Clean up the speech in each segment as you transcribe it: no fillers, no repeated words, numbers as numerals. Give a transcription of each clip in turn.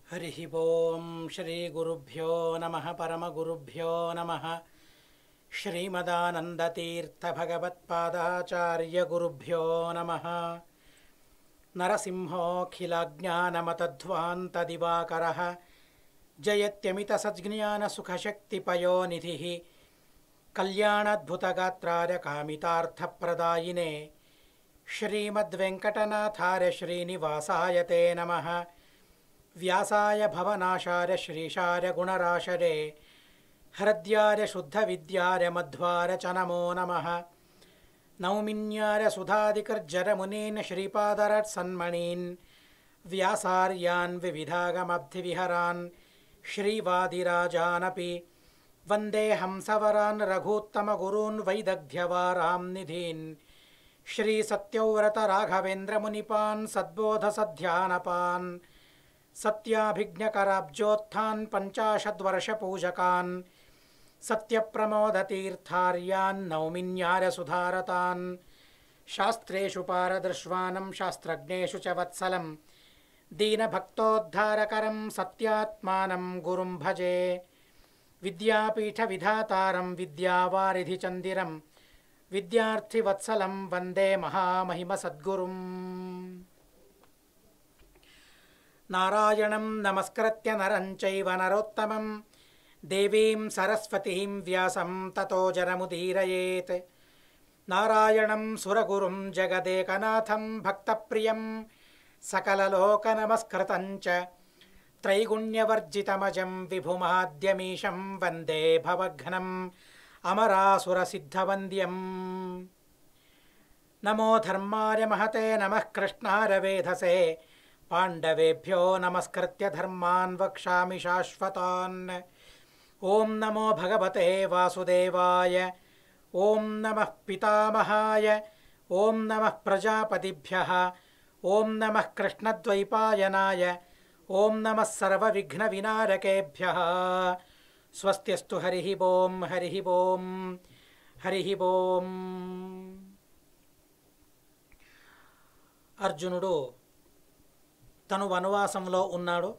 हरिः ओं श्रीगुरुभ्यो नमः परमगुरुभ्यो नमः श्रीमदानन्दतीर्थभगवत्पादाचार्यगुरुभ्यो नमः नरसिंहोऽखिलज्ञानमतध्वान्तदिवाकरः जयत्यमितसज्ज्ञानसुखशक्तिपयोनिधिः कल्याणाद्भुतगात्रार्य कामितार्थप्रदायिने श्रीमद्वेङ्कटनाथार्य श्रीनिवासाय ते नमः। व्यासाय भवनाशार्य श्रीशार्य गुणराशरे हृद्यार्य शुद्धविद्यार्य मध्वार्य च नमो नमः। नौमिन्यार्य सुधादिकर्जरमुनीन् श्रीपादरत्सन्मणीन् व्यासार्यान् विविधागमब्धिविहरान् श्रीवादिराजानपि वन्दे हंसवरान् रघूत्तमगुरून् वैदग्ध्यवारां निधीन् श्रीसत्यव्रतराघवेन्द्रमुनिपान् सद्बोधसध्यानपान् सत्याभिज्ञकराब्जोत्थान् पञ्चाशद्वर्षपूजकान् सत्यप्रमोदतीर्थार्यान् नौमिन्यार्य सुधारतान् शास्त्रेषु पारदृश्वानं शास्त्रज्ञेषु च वत्सलं दीनभक्तोद्धारकरं सत्यात्मानं गुरुं भजे। विद्यापीठविधातारं विद्यावारिधिचन्दिरं विद्यार्थिवत्सलं वन्दे महामहिमसद्गुरुम्। नारायणं नमस्कृत्य नरं चैव नरोत्तमं देवीं सरस्वतीं व्यासं ततो जरमुदीरयेत्। नारायणं सुरगुरुं जगदेकनाथं भक्तप्रियं सकललोकनमस्कृतं च त्रैगुण्यवर्जितमजं विभुमाद्यमीशं वन्दे भवघ्नम् अमरासुरसिद्धवन्द्यम्। नमो धर्माय महते नमः कृष्णाय वेधसे पाण्डवेभ्यो नमस्कृत्य धर्मान् वक्ष्यामि शाश्वतान्। ॐ नमो भगवते वासुदेवाय, ॐ नमः पितामहाय, ॐ नमः प्रजापतिभ्यः, ॐ नमः कृष्णद्वैपायनाय, ॐ नमः सर्वविघ्नविनारकेभ्यः। स्वस्त्यस्तु हरिः ॐ हरिः ॐ हरिः ॐ। అర్జునుడు తను వనవాసంలో ఉన్నాడు,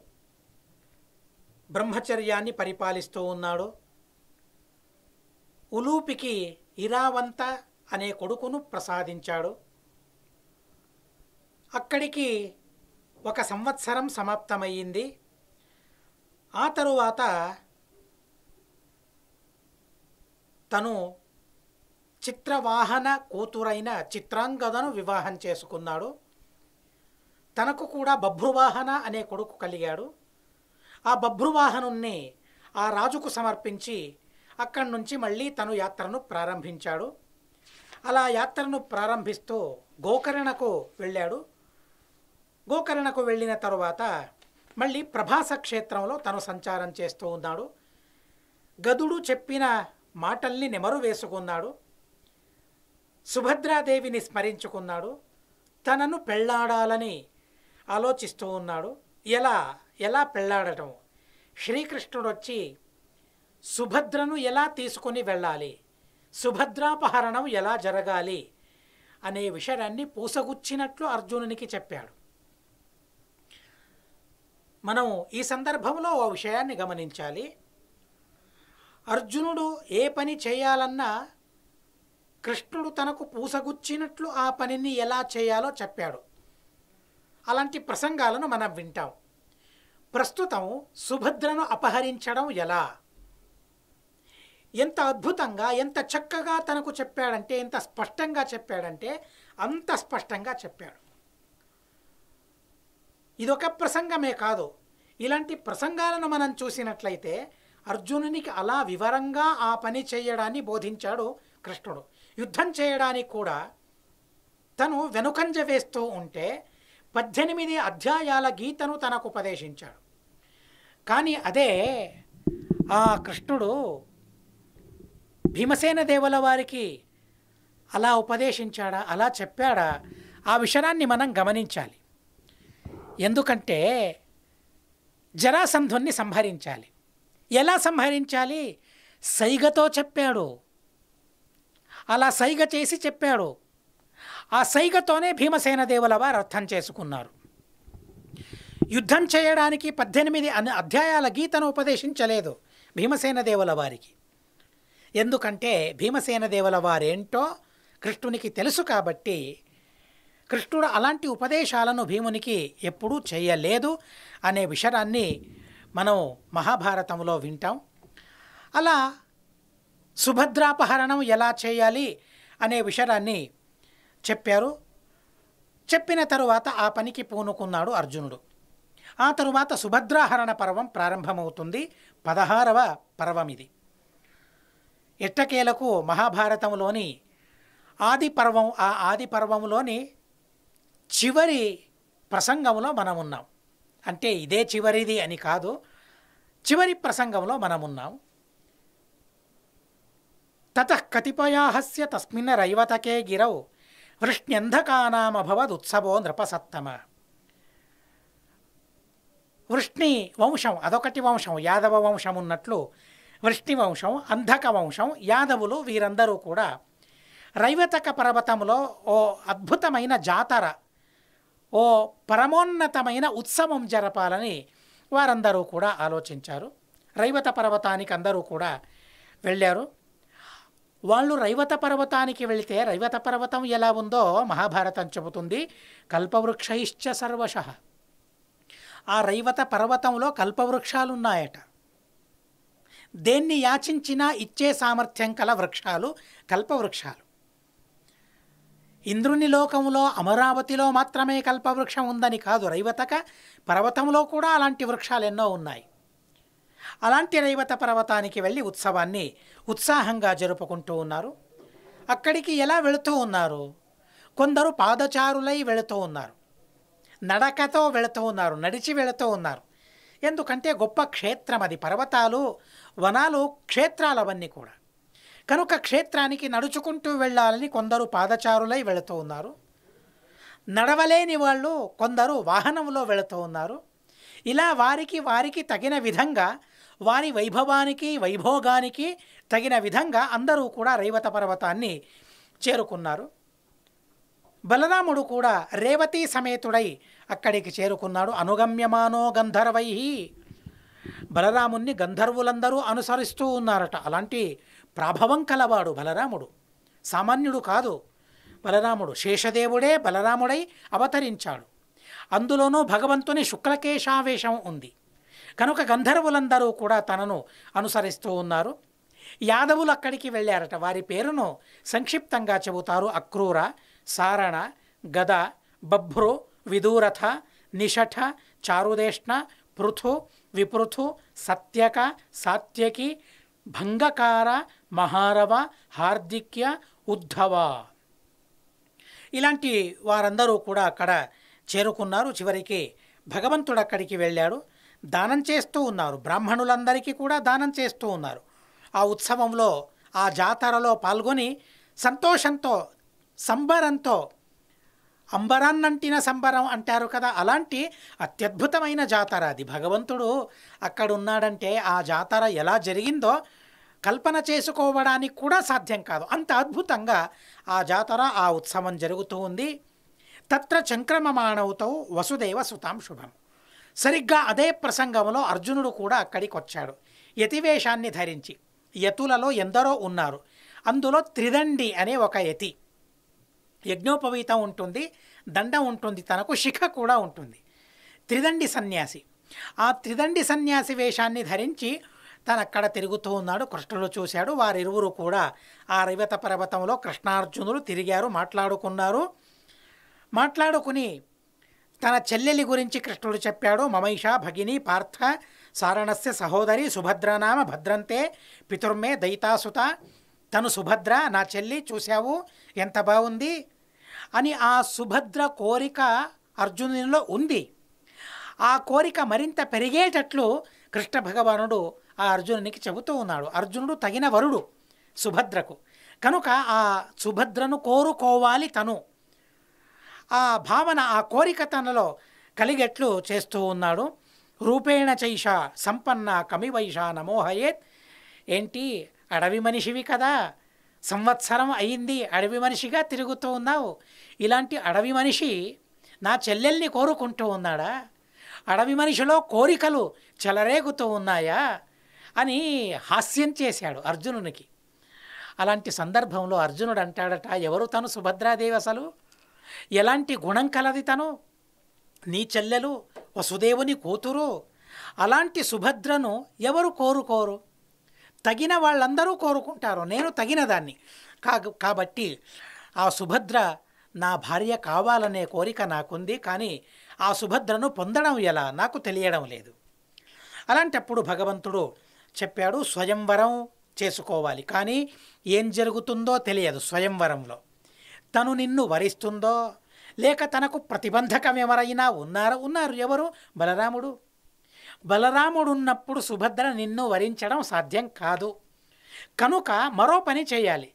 బ్రహ్మచర్యాన్ని పరిపాలిస్తూ ఉన్నాడు. ఉలూపికి ఇరావంత అనే కొడుకును ప్రసాదించాడు. అక్కడికి 1 సంవత్సరం సమాప్తమయ్యింది. ఆ తరువాత తను చిత్రవాహన కూతురైన చిత్రాంగదను వివాహం చేసుకున్నాడు. తనకు కూడా బభ్రువాహన అనే కొడుకు కలిగాడు. ఆ బభ్రువాహనుణ్ణి ఆ రాజుకు సమర్పించి అక్కడి నుంచి మళ్ళీ తను యాత్రను ప్రారంభించాడు. అలా యాత్రను ప్రారంభిస్తూ గోకర్ణకు వెళ్ళాడు. గోకర్ణకు వెళ్ళిన తరువాత మళ్ళీ ప్రభాస క్షేత్రంలో తను సంచారం చేస్తూ ఉన్నాడు. గదుడు చెప్పిన మాటల్ని నెమరు వేసుకున్నాడు. సుభద్రాదేవిని స్మరించుకున్నాడు. తనను పెళ్ళాడాలని ఆలోచిస్తూ ఉన్నాడు. ఎలా పెళ్ళాడటం? శ్రీకృష్ణుడు వచ్చి సుభద్రను ఎలా తీసుకుని వెళ్ళాలి, సుభద్రాపహరణం ఎలా జరగాలి అనే విషయాన్ని పూసగుచ్చినట్లు అర్జునునికి చెప్పాడు. మనం ఈ సందర్భంలో ఓ విషయాన్ని గమనించాలి. అర్జునుడు ఏ పని చేయాలన్నా కృష్ణుడు తనకు పూసగుచ్చినట్లు ఆ పనిని ఎలా చేయాలో చెప్పాడు. అలాంటి ప్రసంగాలను మనం వింటాం. ప్రస్తుతం సుభద్రను అపహరించడం ఎలా, ఎంత అద్భుతంగా ఎంత చక్కగా తనకు చెప్పాడంటే, ఎంత స్పష్టంగా చెప్పాడంటే అంత స్పష్టంగా చెప్పాడు. ఇదొక ప్రసంగమే కాదు, ఇలాంటి ప్రసంగాలను మనం చూసినట్లయితే అర్జునునికి అలా వివరంగా ఆ పని చేయడాన్ని బోధించాడు కృష్ణుడు. యుద్ధం చేయడానికి కూడా తను వెనుకంజ వేస్తూ ఉంటే 18 అధ్యాయాల గీతను తనకు ఉపదేశించాడు. కానీ అదే ఆ కృష్ణుడు భీమసేన దేవుల వారికి అలా ఉపదేశించాడా, అలా చెప్పాడా? ఆ విషయాన్ని మనం గమనించాలి. ఎందుకంటే జరాసంధుణ్ణి సంహరించాలి. ఎలా సంహరించాలి? సైగతో చెప్పాడు. అలా సైగ చేసి చెప్పాడు. ఆ సైగతోనే భీమసేన దేవుల వారు అర్థం చేసుకున్నారు. యుద్ధం చేయడానికి 18 అధ్యాయాల గీతను ఉపదేశించలేదు భీమసేన దేవుల వారికి. ఎందుకంటే భీమసేన దేవుల వారేంటో కృష్ణునికి తెలుసు కాబట్టి కృష్ణుడు అలాంటి ఉపదేశాలను భీమునికి ఎప్పుడూ చేయలేదు అనే విషయాన్ని మనం మహాభారతంలో వింటాం. అలా సుభద్రాపహరణం ఎలా చేయాలి అనే విషయాన్ని చెప్పారు. చెప్పిన తరువాత ఆ పనికి పూనుకున్నాడు అర్జునుడు. ఆ తరువాత సుభద్రాహరణ పర్వం ప్రారంభమవుతుంది. 16వ పర్వం ఇది. ఎట్టకేలకు మహాభారతంలోని ఆది పర్వం, ఆ ఆది పర్వంలోని చివరి ప్రసంగంలో మనం ఉన్నాం. అంటే ఇదే చివరిది అని కాదు, చివరి ప్రసంగంలో మనం ఉన్నాం. తతః కతిపయాహస్య తస్మిన్ రైవతకే గిరౌ వృష్ణ్యంధకానామభవదుత్సవో నృపసత్తమ. వృష్ణి వంశం అదొకటి వంశం, యాదవ వంశం ఉన్నట్లు వృష్ణి వంశం, అంధక వంశం, యాదవులు వీరందరూ కూడా రైవతక పర్వతంలో ఓ అద్భుతమైన జాతర, ఓ పరమోన్నతమైన ఉత్సవం జరపాలని వారందరూ కూడా ఆలోచించారు. రైవత పర్వతానికి అందరూ కూడా వెళ్ళారు. వాళ్ళు రైవత పర్వతానికి వెళితే రైవత పర్వతం ఎలా ఉందో మహాభారతం చెబుతుంది. కల్పవృక్షైశ్చ సర్వశః. ఆ రైవత పర్వతంలో కల్పవృక్షాలున్నాయట. దేన్ని యాచించినా ఇచ్చే సామర్థ్యం కల వృక్షాలు కల్పవృక్షాలు. ఇంద్రుని లోకంలో అమరావతిలో మాత్రమే కల్పవృక్షం ఉందని కాదు, రైవతక పర్వతంలో కూడా అలాంటి వృక్షాలు ఎన్నో ఉన్నాయి. అలాంటి రైవత పర్వతానికి వెళ్ళి ఉత్సవాన్ని ఉత్సాహంగా జరుపుకుంటూ ఉన్నారు. అక్కడికి ఎలా వెళుతూ ఉన్నారు? కొందరు పాదచారులై వెళుతూ ఉన్నారు, నడకతో వెళుతూ ఉన్నారు, నడిచి వెళుతూ ఉన్నారు. ఎందుకంటే గొప్ప క్షేత్రం అది. పర్వతాలు, వనాలు, క్షేత్రాలు అవన్నీ కూడా. కనుక క్షేత్రానికి నడుచుకుంటూ వెళ్ళాలని కొందరు పాదచారులై వెళుతూ ఉన్నారు. నడవలేని వాళ్ళు కొందరు వాహనంలో వెళుతూ ఉన్నారు. ఇలా వారికి తగిన విధంగా, వారి వైభవానికి వైభోగానికి తగిన విధంగా అందరూ కూడా రైవత పర్వతాన్ని చేరుకున్నారు. బలరాముడు కూడా రేవతీ సమేతుడై అక్కడికి చేరుకున్నాడు. అనుగమ్యమానో గంధర్వై. బలరాముణ్ణి గంధర్వులందరూ అనుసరిస్తూ ఉన్నారట. అలాంటి ప్రాభవం కలవాడు బలరాముడు, సామాన్యుడు కాదు. బలరాముడు శేషదేవుడే బలరాముడై అవతరించాడు. అందులోనూ భగవంతుని శుక్లకేశావేశం ఉంది కనుక గంధర్వులందరూ కూడా తనను అనుసరిస్తూ ఉన్నారు. యాదవులు అక్కడికి వెళ్ళారట. వారి పేరును సంక్షిప్తంగా చెబుతారు. అక్రూర, సారణ, గద, బభ్రు, విదూరథ, నిషఠ, చారుదేష్ణ, పృథు, విపృథు, సత్యక, సాత్యకి, భంగకార, మహారవ, హార్దిక్య, ఉద్ధవ. ఇలాంటి వారందరూ కూడా అక్కడ చేరుకున్నారు. చివరికి భగవంతుడు అక్కడికి వెళ్ళాడు. దానం చేస్తూ ఉన్నారు. బ్రాహ్మణులందరికీ కూడా దానం చేస్తూ ఉన్నారు. ఆ ఉత్సవంలో, ఆ జాతరలో పాల్గొని సంతోషంతో, సంబరంతో, అంబరాన్నంటిన సంబరం అంటారు కదా, అలాంటి అత్యద్భుతమైన జాతర అది. భగవంతుడు అక్కడ ఉన్నాడంటే ఆ జాతర ఎలా జరిగిందో కల్పన చేసుకోవడానికి కూడా సాధ్యం కాదు. అంత అద్భుతంగా ఆ జాతర, ఆ ఉత్సవం జరుగుతూ ఉంది. తత్ర చంక్రమమాణవుతో వసుదేవ సుతాం శుభం. సరిగ్గా అదే ప్రసంగంలో అర్జునుడు కూడా అక్కడికి వచ్చాడు, యతివేషాన్ని ధరించి. యతులలో ఎందరో ఉన్నారు. అందులో త్రిదండి అనే ఒక యతి. యజ్ఞోపవీతం ఉంటుంది, దండం ఉంటుంది, తనకు శిఖ కూడా ఉంటుంది. త్రిదండి సన్యాసి. ఆ త్రిదండి సన్యాసి వేషాన్ని ధరించి తను అక్కడ తిరుగుతూ ఉన్నాడు. కృష్ణుడు చూశాడు. వారిరువురు కూడా ఆ రైవత పర్వతంలో కృష్ణార్జునులు తిరిగారు, మాట్లాడుకున్నారు. మాట్లాడుకుని తన చెల్లెలి గురించి కృష్ణుడు చెప్పాడు. మమైష భగిని పార్థ సారణస్య సహోదరి సుభద్రనామ భద్రంతే పితుర్మే దయితాసుత. తను సుభద్ర, నా చెల్లి, చూశావు ఎంత బాగుంది అని ఆ సుభద్ర కోరిక అర్జునునిలో ఉంది. ఆ కోరిక మరింత పెరిగేటట్లు కృష్ణ భగవానుడు ఆ అర్జునునికి చెబుతూ ఉన్నాడు. అర్జునుడు తగిన వరుడు సుభద్రకు కనుక ఆ సుభద్రను కోరుకోవాలి తను. ఆ భావన, ఆ కోరిక తనలో కలిగెట్లు చేస్తూ ఉన్నాడు. రూపేణ చైష సంపన్న కమివైష నమోహయేత్. ఏంటి, అడవి మనిషివి కదా, సంవత్సరం అయింది అడవి మనిషిగా తిరుగుతూ ఉన్నావు. ఇలాంటి అడవి మనిషి నా చెల్లెల్ని కోరుకుంటూ ఉన్నాడా? అడవి మనిషిలో కోరికలు చెలరేగుతూ ఉన్నాయా అని హాస్యం చేశాడు అర్జునునికి. అలాంటి సందర్భంలో అర్జునుడు అంటాడట, ఎవరు తను సుభద్రాదేవి, అసలు ఎలాంటి గుణం కలది తను, నీ చెల్లెలు, వసుదేవుని కూతురు, అలాంటి సుభద్రను ఎవరు కోరుకోరు? తగిన వాళ్ళందరూ కోరుకుంటారు, నేను తగిన దాన్ని కాబట్టి ఆ సుభద్ర నా భార్య కావాలనే కోరిక నాకుంది, కానీ ఆ సుభద్రను పొందడం ఎలా నాకు తెలియడం లేదు. అలాంటప్పుడు భగవంతుడు చెప్పాడు, స్వయంవరం చేసుకోవాలి, కానీ ఏం జరుగుతుందో తెలియదు. స్వయంవరంలో తను నిన్ను వరిస్తుందో లేక తనకు ప్రతిబంధకం ఎవరైనా ఉన్నారు. ఎవరు? బలరాముడు. బలరాముడు ఉన్నప్పుడు సుభద్ర నిన్ను వరించడం సాధ్యం కాదు. కనుక మరో పని చేయాలి,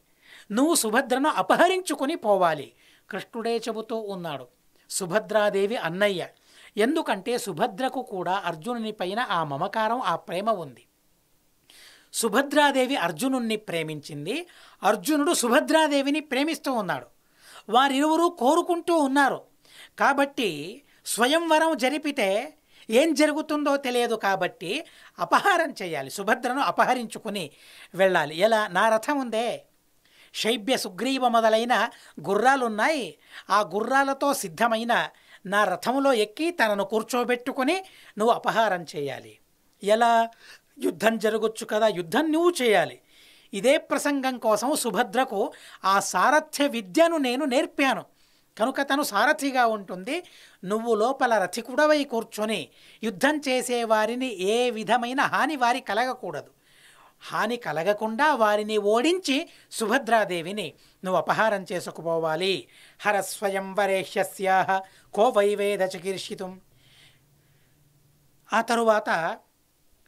నువ్వు సుభద్రను అపహరించుకుని పోవాలి. కృష్ణుడే చెబుతూ ఉన్నాడు, సుభద్రాదేవి అన్నయ్య. ఎందుకంటే సుభద్రకు కూడా అర్జునుని పైన ఆ మమకారం, ఆ ప్రేమ ఉంది. సుభద్రాదేవి అర్జునుణ్ణి ప్రేమించింది, అర్జునుడు సుభద్రాదేవిని ప్రేమిస్తూ ఉన్నాడు. వారిరువురు కోరుకుంటూ ఉన్నారు. కాబట్టి స్వయంవరం జరిపితే ఏం జరుగుతుందో తెలియదు, కాబట్టి అపహారం చేయాలి, సుభద్రను అపహరించుకుని వెళ్ళాలి. ఎలా? నా రథం ఉందే, శైబ్య సుగ్రీవ మొదలైన గుర్రాలున్నాయి, ఆ గుర్రాలతో సిద్ధమైన నా రథంలో ఎక్కి తనను కూర్చోబెట్టుకుని నువ్వు అపహారం చేయాలి. ఎలా? యుద్ధం జరగొచ్చు కదా, యుద్ధం నువ్వు చేయాలి. ఇదే ప్రసంగం కోసం సుభద్రకు ఆ సారథ్య విద్యను నేను నేర్పాను, కనుక తను సారథిగా ఉంటుంది. నువ్వు లోపల రథికుడవై కూర్చొని యుద్ధం చేసేవారిని ఏ విధమైన హాని వారి కలగకూడదు. హాని కలగకుండా వారిని ఓడించి సుభద్రాదేవిని నువ్వు అపహారం చేసుకుపోవాలి. హరస్వయంవరేష్యస్యాః కో వైవేద చికీర్షితుం. ఆ తరువాత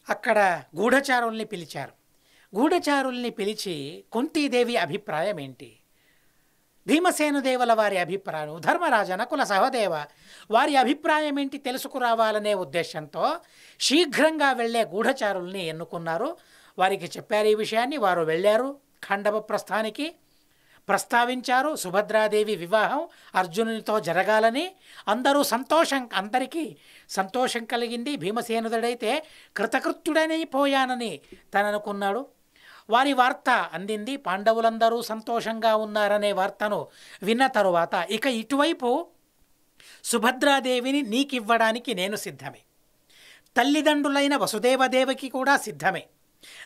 అక్కడ గూఢచారుల్ని పిలిచారు. గూఢచారుల్ని పిలిచి కుంతీదేవి అభిప్రాయం ఏంటి, భీమసేనుదేవుల వారి అభిప్రాయం, ధర్మరాజ నకుల సహదేవ వారి అభిప్రాయం ఏంటి తెలుసుకురావాలనే ఉద్దేశంతో శీఘ్రంగా వెళ్ళే గూఢచారుల్ని ఎన్నుకున్నారు. వారికి చెప్పారు ఈ విషయాన్ని. వారు వెళ్ళారు, ఖండవ ప్రస్థానికి ప్రస్తావించారు. సుభద్రాదేవి వివాహం అర్జునునితో జరగాలని అందరికీ సంతోషం కలిగింది. భీమసేనుడైతే కృతకృత్యుడనైపోయానని తననుకున్నాడు. వారి వార్త అందింది, పాండవులందరూ సంతోషంగా ఉన్నారనే వార్తను విన్న తరువాత ఇక ఇటువైపు సుభద్రాదేవిని నీకివ్వడానికి నేను సిద్ధమే, తల్లిదండ్రులైన వసుదేవదేవికి కూడా సిద్ధమే,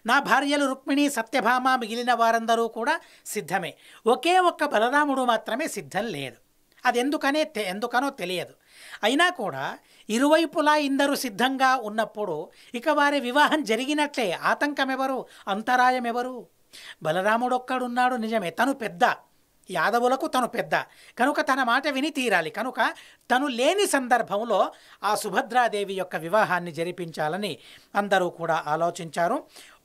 నా భార్యలు రుక్మిణి సత్యభామ మిగిలిన వారందరూ కూడా సిద్ధమే. ఒకే ఒక్క బలరాముడు మాత్రమే సిద్ధం లేదు. అది ఎందుకనో తెలియదు. అయినా కూడా ఇరువైపులా ఇందరూ సిద్ధంగా ఉన్నప్పుడు ఇక వారి వివాహం జరిగినట్లే. ఆతంకం ఎవరు, అంతరాయం ఎవరు? బలరాముడు ఒక్కడున్నాడు నిజమే, తను పెద్ద, యాదవులకు తను పెద్ద, కనుక తన మాట విని తీరాలి. కనుక తను లేని సందర్భంలో ఆ సుభద్రాదేవి యొక్క వివాహాన్ని జరిపించాలని అందరూ కూడా ఆలోచించారు.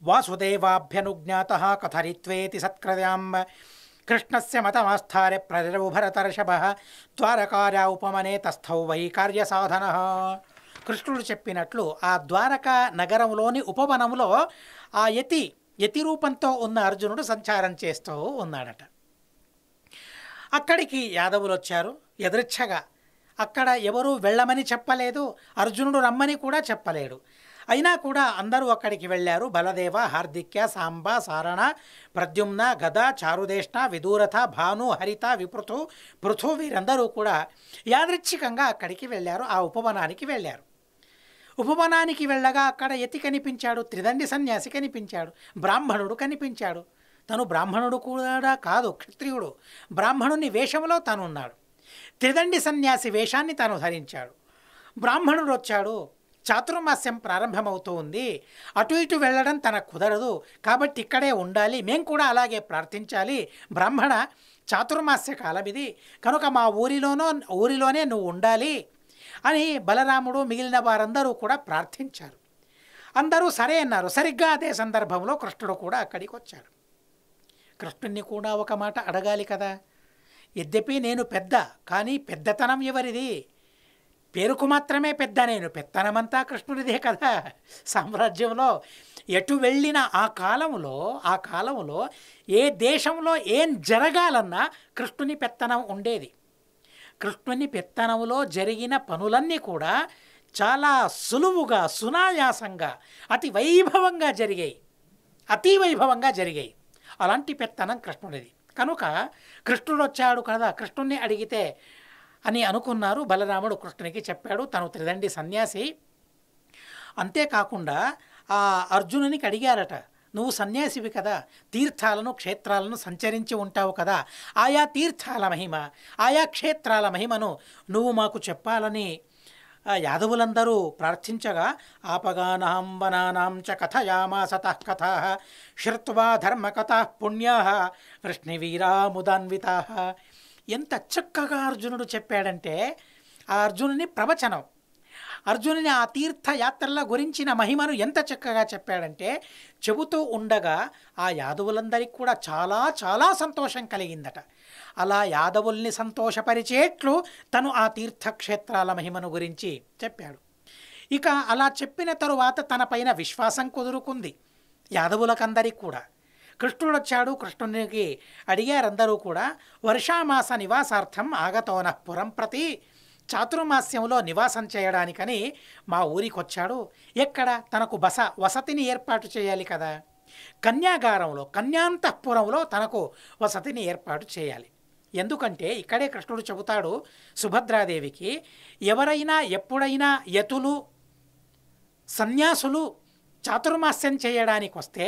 వాసుదేవాభ్యనుజ్ఞాతః కథరిత్వేతి సత్క్రయాం కృష్ణస్య మతమాస్థార్య ప్రజరభరతర్షభః ద్వారకార్య ఉపమనే తస్థౌ వై కార్యసాధనః. కృష్ణుడు చెప్పినట్లు ఆ ద్వారకా నగరంలోని ఉపవనంలో ఆ యతి రూపంతో ఉన్న అర్జునుడు సంచారం చేస్తూ ఉన్నాడట. అక్కడికి యాదవులు వచ్చారు యదృచ్ఛగా. అక్కడ ఎవరూ వెళ్ళమని చెప్పలేదు, అర్జునుడు రమ్మని కూడా చెప్పలేడు. అయినా కూడా అందరూ అక్కడికి వెళ్ళారు. బలదేవ, హార్దిక్య, సాంబ, సారణ, ప్రద్యుమ్న, గద, చారుదేష్ణ, విదూరథ, భాను, హరిత, పృథు వీరందరూ కూడా యాదృచ్ఛికంగా అక్కడికి వెళ్ళారు, ఆ ఉపవనానికి వెళ్ళారు. ఉపవనానికి వెళ్ళగా అక్కడ యతి కనిపించాడు, త్రిదండి సన్యాసి కనిపించాడు, బ్రాహ్మణుడు కనిపించాడు. తను బ్రాహ్మణుడు కూడా కాదు, క్షత్రియుడు. బ్రాహ్మణుని వేషంలో తనున్నాడు. త్రిదండి సన్యాసి వేషాన్ని తను ధరించాడు. బ్రాహ్మణుడు వచ్చాడు. చాతుర్మాస్యం ప్రారంభమవుతూ ఉంది, అటు ఇటు వెళ్ళడం తనకు కుదరదు, కాబట్టి ఇక్కడే ఉండాలి, మేము కూడా అలాగే ప్రార్థించాలి. బ్రాహ్మణ చాతుర్మాస్య కాలం ఇది, కనుక మా ఊరిలోనే నువ్వు ఉండాలి అని బలరాముడు మిగిలిన వారందరూ కూడా ప్రార్థించారు. అందరూ సరే అన్నారు. సరిగ్గా అదే సందర్భంలో కృష్ణుడు కూడా అక్కడికి వచ్చాడు. కృష్ణుణ్ణి కూడా ఒక మాట అడగాలి కదా. యద్యపి నేను పెద్ద, కానీ పెద్దతనం ఎవరిది? పేరుకు మాత్రమే పెద్ద, నేను పెత్తనమంతా కృష్ణుడిదే కదా. సామ్రాజ్యంలో ఎటు వెళ్ళిన ఆ కాలంలో ఏ దేశంలో ఏం జరగాలన్నా కృష్ణుని పెత్తనం ఉండేది. కృష్ణుని పెత్తనంలో జరిగిన పనులన్నీ కూడా చాలా సులువుగా సునాయాసంగా అతి వైభవంగా జరిగాయి, అతి వైభవంగా జరిగాయి. అలాంటి పెత్తనం కృష్ణుడిది. కనుక కృష్ణుడు వచ్చాడు కదా, కృష్ణుడిని అడిగితే అని అనుకున్నారు. బలరాముడు కృష్ణునికి చెప్పాడు, తను త్రిదండి సన్యాసి. అంతేకాకుండా ఆ అర్జునునికి అడిగారట, నువ్వు సన్యాసివి కదా, తీర్థాలను క్షేత్రాలను సంచరించి ఉంటావు కదా, ఆయా తీర్థాల మహిమ, ఆయా క్షేత్రాల మహిమను నువ్వు మాకు చెప్పాలని యాదవులందరూ ప్రార్థించగా, ఆపగానాం వనానాం చ కథయామాసతః కథాః శ్రుత్వా ధర్మకథాః పుణ్యాః వృష్ణివీరాముదాన్వితాః. ఎంత చక్కగా అర్జునుడు చెప్పాడంటే, ఆ అర్జునుని ప్రవచనం, అర్జునుని ఆ తీర్థయాత్రల గురించిన మహిమను ఎంత చక్కగా చెప్పాడంటే, చెబుతూ ఉండగా ఆ యాదవులందరికీ కూడా చాలా చాలా సంతోషం కలిగిందట. అలా యాదవుల్ని సంతోషపరిచేట్లు తను ఆ తీర్థక్షేత్రాల మహిమను గురించి చెప్పాడు. ఇక అలా చెప్పిన తరువాత తన పైన విశ్వాసం కుదురుకుంది యాదవులకందరికీ కూడా. కృష్ణుడు వచ్చాడు, కృష్ణునికి అడిగారందరూ కూడా, వర్షామాస నివాసార్థం ఆగతోనః పురం ప్రతి, చాతుర్మాస్యంలో నివాసం చేయడానికని మా ఊరికి వచ్చాడు. ఎక్కడ? తనకు వసతిని ఏర్పాటు చేయాలి కదా, కన్యాగారంలో, కన్యాంతఃపురంలో తనకు వసతిని ఏర్పాటు చేయాలి. ఎందుకంటే ఇక్కడే కృష్ణుడు చెబుతాడు సుభద్రాదేవికి, ఎవరైనా ఎప్పుడైనా యతులు సన్యాసులు చాతుర్మాస్యం చేయడానికి వస్తే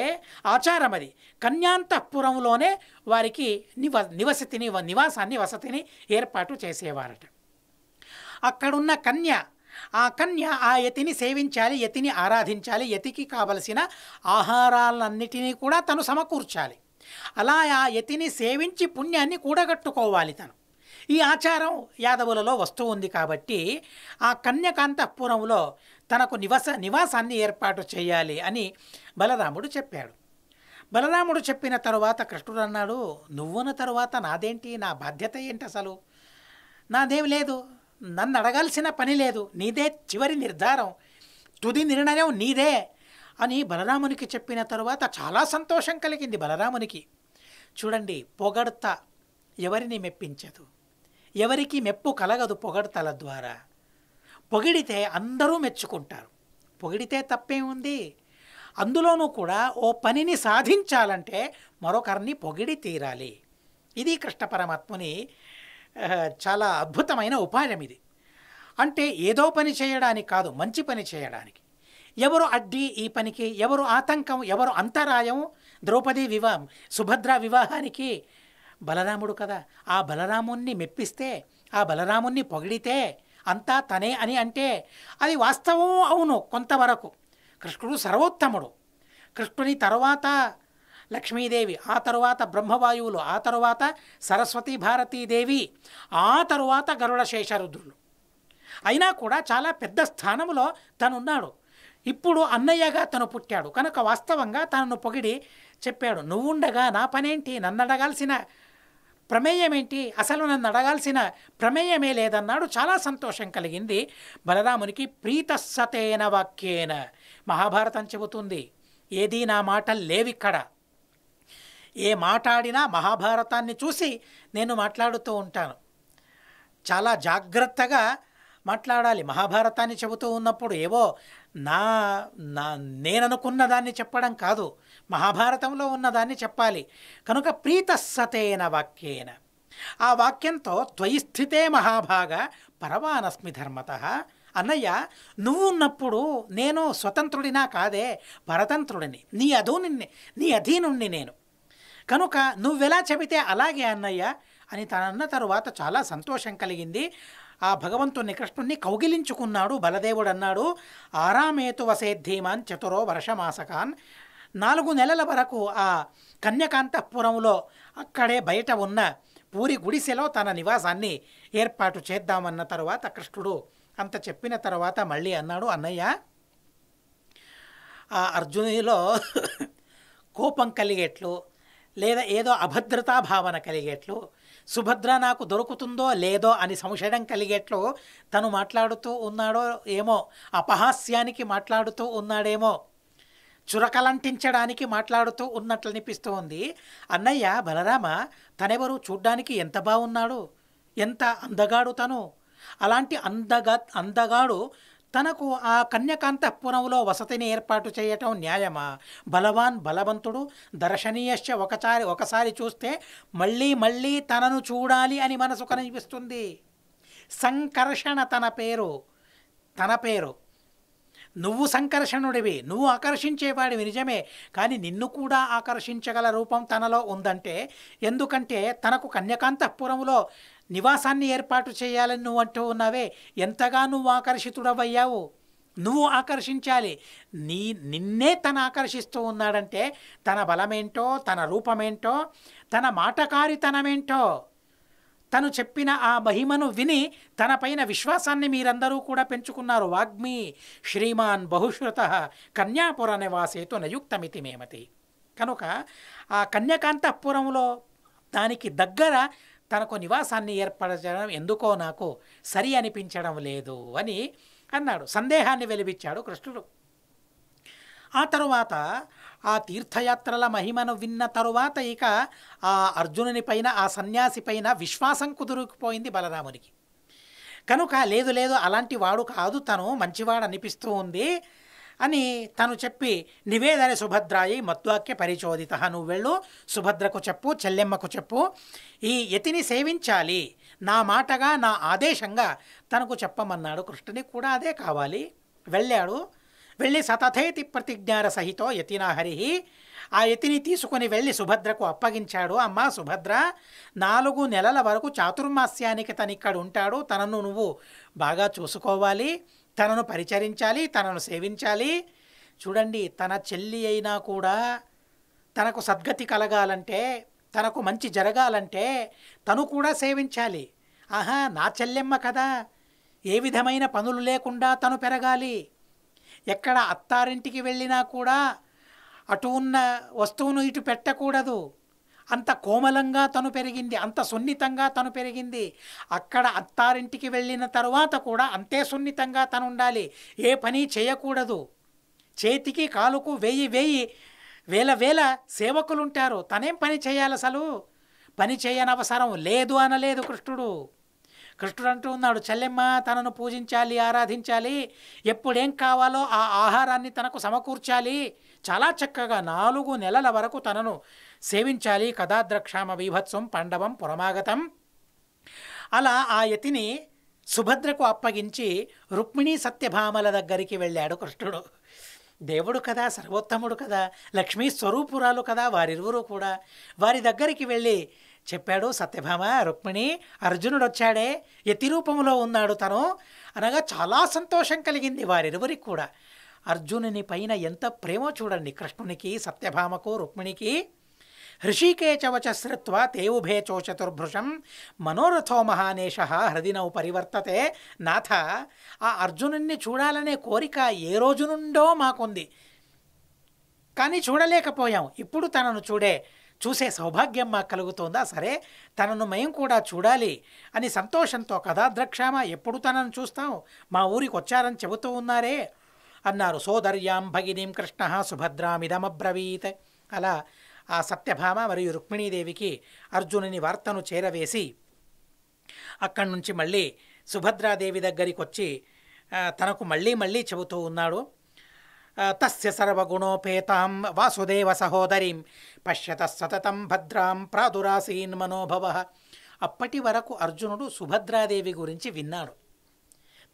ఆచారం అది, కన్యాంతఃపురంలోనే వారికి నివాసాన్ని వసతిని ఏర్పాటు చేసేవారట. అక్కడున్న కన్య, ఆ కన్య ఆ యతిని సేవించాలి, యతిని ఆరాధించాలి, యతికి కావలసిన ఆహారాలన్నిటినీ కూడా తను సమకూర్చాలి. అలా ఆ యతిని సేవించి పుణ్యాన్ని కూడగట్టుకోవాలి తను. ఈ ఆచారం యాదవులలో వస్తూ ఉంది కాబట్టి ఆ కన్యకాంతఃపురంలో తనకు నివాసాన్ని ఏర్పాటు చేయాలి అని బలరాముడు చెప్పాడు. బలరాముడు చెప్పిన తరువాత కృష్ణుడు అన్నాడు, నువ్వున్న తరువాత నాదేంటి, నా బాధ్యత ఏంటి, అసలు నాదేం లేదు, నన్ను అడగాల్సిన పని లేదు, నీదే చివరి నిర్ధారం, తుది నిర్ణయం నీదే అని బలరామునికి చెప్పిన తరువాత చాలా సంతోషం కలిగింది బలరామునికి. చూడండి, పొగడ్త ఎవరిని మెప్పించదు, ఎవరికి మెప్పు కలగదు పొగడ్తల ద్వారా. పొగిడితే అందరూ మెచ్చుకుంటారు, పొగిడితే తప్పేముంది. అందులోనూ కూడా ఓ పనిని సాధించాలంటే మరొకరిని పొగిడి తీరాలి. ఇది కృష్ణ పరమాత్ముని చాలా అద్భుతమైన ఉపాయం ఇది. అంటే ఏదో పని చేయడానికి కాదు, మంచి పని చేయడానికి. ఎవరు అడ్డి ఈ పనికి, ఎవరు ఆతంకం, ఎవరు అంతరాయం, సుభద్ర వివాహానికి బలరాముడు కదా. ఆ బలరాముణ్ణి మెప్పిస్తే, ఆ బలరాముణ్ణి పొగిడితే అంతా తనే అని అంటే అది వాస్తవం. అవును, కొంతవరకు కృష్ణుడు సర్వోత్తముడు. కృష్ణుని తరువాత లక్ష్మీదేవి, ఆ తరువాత బ్రహ్మవాయువులు, ఆ తరువాత సరస్వతి భారతీదేవి, ఆ తరువాత గరుడ శేషరుద్రులు. అయినా కూడా చాలా పెద్ద స్థానంలో తనున్నాడు. ఇప్పుడు అన్నయ్యగా తను పుట్టాడు కనుక వాస్తవంగా తనను పొగిడి చెప్పాడు, నువ్వుండగా నా పనేంటి, నన్ను అడగాల్సిన ప్రమేయం ఏంటి, అసలు నన్ను అడగాల్సిన ప్రమేయమే లేదన్నాడు. చాలా సంతోషం కలిగింది బలరామునికి. ప్రీతస్సతేన వాక్యేన, మహాభారతం చెబుతుంది, ఏదీ నా మాటలు లేవిక్కడ. ఏ మాట్లాడినా మహాభారతాన్ని చూసి నేను మాట్లాడుతూ ఉంటాను. చాలా జాగ్రత్తగా మాట్లాడాలి. మహాభారతాన్ని చెబుతూ ఉన్నప్పుడు ఏవో నేననుకున్న దాన్ని చెప్పడం కాదు, మహాభారతంలో ఉన్నదాన్ని చెప్పాలి. కనుక ప్రీతస్సతేన వాక్యేన, ఆ వాక్యంతో త్వయి స్థితే మహాభాగ పరవానస్మి ధర్మతః. అన్నయ్య, నువ్వున్నప్పుడు నేను స్వతంత్రుడినా కాదే, పరతంత్రుడిని, నీ అధీనుణ్ణి నేను. కనుక నువ్వెలా చెబితే అలాగే అన్నయ్య అని తనన్న తరువాత చాలా సంతోషం కలిగింది. ఆ భగవంతుని కృష్ణుణ్ణి కౌగిలించుకున్నాడు. బలదేవుడు అన్నాడు, ఆరామేతు వసేద్ధీమాన్ చతురో వర్షమాసకాన్. 4 నెలల వరకు ఆ కన్యకాంతఃపురంలో అక్కడే బయట ఉన్న పూరి గుడిసెలో తన నివాసాన్ని ఏర్పాటు చేద్దామన్న తరువాత కృష్ణుడు అంత చెప్పిన తర్వాత మళ్ళీ అన్నాడు, అన్నయ్య, ఆ అర్జునుడిలో కోపం కలిగేట్లు లేదా ఏదో అభద్రతా భావన కలిగేట్లు, సుభద్ర నాకు దొరుకుతుందో లేదో అని సంశయం కలిగేట్లు తను మాట్లాడుతూ ఉన్నాడో ఏమో, అపహాస్యానికి మాట్లాడుతూ ఉన్నాడేమో, చురకలంటించడానికి మాట్లాడుతూ ఉన్నట్లు అనిపిస్తూ ఉంది. అన్నయ్య బలరామ, తనెవరు, చూడ్డానికి ఎంత బాగున్నాడు, ఎంత అందగాడు తను. అలాంటి అందగాడు తనకు ఆ కన్యకాంతఃపురంలో వసతిని ఏర్పాటు చేయటం న్యాయమా? బలవంతుడు దర్శనీయశ్చ ఒకసారి చూస్తే మళ్ళీ మళ్ళీ తనను చూడాలి అని మనసు కనిపిస్తుంది. సంకర్షణ తన పేరు. నువ్వు సంకర్షణుడివి, నువ్వు ఆకర్షించేవాడివి నిజమే, కానీ నిన్ను కూడా ఆకర్షించగల రూపం తనలో ఉందంటే, ఎందుకంటే తనకు కన్యకాంతఃపురంలో నివాసాన్ని ఏర్పాటు చేయాలని నువ్వు అంటూ ఉన్నావే, ఎంతగా నువ్వు ఆకర్షితుడవయ్యావు. నువ్వు ఆకర్షించాలి. నిన్నే తను ఆకర్షిస్తూ ఉన్నాడంటే తన బలమేంటో, తన రూపమేంటో, తన మాటకారితనమేంటో, తను చెప్పిన ఆ మహిమను విని తనపైన విశ్వాసాన్ని మీరందరూ కూడా పెంచుకున్నారు. వాగ్మీ శ్రీమాన్ బహుశ్రుత కన్యాపుర నివాసేతు నయుక్తమితి మేమతి. కనుక ఆ కన్యకాంతఃపురంలో దానికి దగ్గర తనకు నివాసాన్ని ఏర్పరచడం ఎందుకో నాకు సరి అనిపించడం లేదు అని అన్నాడు. సందేహాన్ని వెలిబిచ్చాడు కృష్ణుడు. ఆ తరువాత ఆ తీర్థయాత్రల మహిమను విన్న తరువాత ఇక ఆ అర్జునుని పైన, ఆ సన్యాసి పైన విశ్వాసం కుదురుకుపోయింది బలరామునికి. కనుక లేదు అలాంటి వాడు కాదు, తను మంచివాడు అనిపిస్తూ ఉంది అని తను చెప్పి, నివేదన సుభద్రాయి మద్వాక్య పరిచోదిత, నువ్వు వెళ్ళు సుభద్రకు చెప్పు, చెల్లెమ్మకు చెప్పు, ఈ యతిని సేవించాలి, నా మాటగా నా ఆదేశంగా తనకు చెప్పమన్నాడు. కృష్ణునికి కూడా అదే కావాలి. వెళ్ళి సతథేతి ప్రతిజ్ఞాన సహితో యతినా హరి, ఆ యతిని తీసుకుని వెళ్ళి సుభద్రకు అప్పగించాడు. అమ్మా సుభద్ర, 4 నెలల వరకు చాతుర్మాస్యానికి తనిక్కడ ఉంటాడు, తనను నువ్వు బాగా చూసుకోవాలి, తనను పరిచరించాలి, తనను సేవించాలి. చూడండి, తన చెల్లి అయినా కూడా తనకు సద్గతి కలగాలంటే, తనకు మంచి జరగాలంటే తను కూడా సేవించాలి. ఆహా, నా చెల్లెమ్మ కదా, ఏ విధమైన పనులు లేకుండా తను పెరగాలి. ఎక్కడ అత్తారింటికి వెళ్ళినా కూడా అటు ఉన్న వస్తువును ఇటు పెట్టకూడదు. అంత కోమలంగా తను పెరిగింది, అంత సున్నితంగా తను పెరిగింది. అక్కడ అత్తారింటికి వెళ్ళిన తరువాత కూడా అంతే సున్నితంగా తను ఉండాలి. ఏ పని చేయకూడదు. చేతికి కాలుకు వేల సేవకులుంటారు, తనేం పని చేయాలి? అసలు పని చేయనవసరం లేదు అనలేదు కృష్ణుడు. కృష్ణుడు అంటూ ఉన్నాడు, చెల్లెమ్మ తనను పూజించాలి, ఆరాధించాలి, ఎప్పుడేం కావాలో ఆ ఆహారాన్ని తనకు సమకూర్చాలి, చాలా చక్కగా 4 నెలల వరకు తనను సేవించాలి. కదాద్రక్షామ బీభత్సం పాండవం పురమాగతం. అలా ఆ యతిని సుభద్రకు అప్పగించి రుక్మిణీ సత్యభామల దగ్గరికి వెళ్ళాడు కృష్ణుడు. దేవుడు కదా, సర్వోత్తముడు కదా, లక్ష్మీ స్వరూపురాలు కదా వారిరువురు కూడా. వారి దగ్గరికి వెళ్ళి చెప్పాడు, సత్యభామ, రుక్మిణి, అర్జునుడు వచ్చాడే, యతి రూపంలో ఉన్నాడు తను అనగా చాలా సంతోషం కలిగింది వారిరువురికి కూడా. అర్జునుని పైన ఎంత ప్రేమో చూడండి కృష్ణునికి, సత్యభామకు, రుక్మిణికి. హృషీకేచవచ శ్రుత్వా తేవుభే చోచతుర్భృశం మనోరథో మహానేష హృదినౌ పరివర్తతే. నాథ, ఆ అర్జునుణ్ణి చూడాలనే కోరిక ఏ రోజు నుండో మాకుంది, కానీ చూడలేకపోయాం. ఇప్పుడు తనను చూసే సౌభాగ్యం మాకు కలుగుతుందా? సరే, తనను మేము కూడా చూడాలి అని సంతోషంతో, కదా ద్రక్షామ, ఎప్పుడు తనను చూస్తాం, మా ఊరికి వచ్చారని చెబుతూ ఉన్నారే అన్నారు. సోదర్యాం భగినీం కృష్ణ సుభద్రామిదమబ్రవీత్. అలా ఆ సత్యభామ మరియు రుక్మిణీదేవికి అర్జునుని వార్తను చేరవేసి అక్కడి నుంచి మళ్ళీ సుభద్రాదేవి దగ్గరికి వచ్చి తనకు మళ్ళీ చెబుతూ ఉన్నాడు. తస్య సర్వగుణోపేతాం వాసుదేవ సహోదరీం పశ్యత సతతం భద్రాం ప్రాదురాసీన్ మనోభవ. అప్పటి వరకు అర్జునుడు సుభద్రాదేవి గురించి విన్నాడు,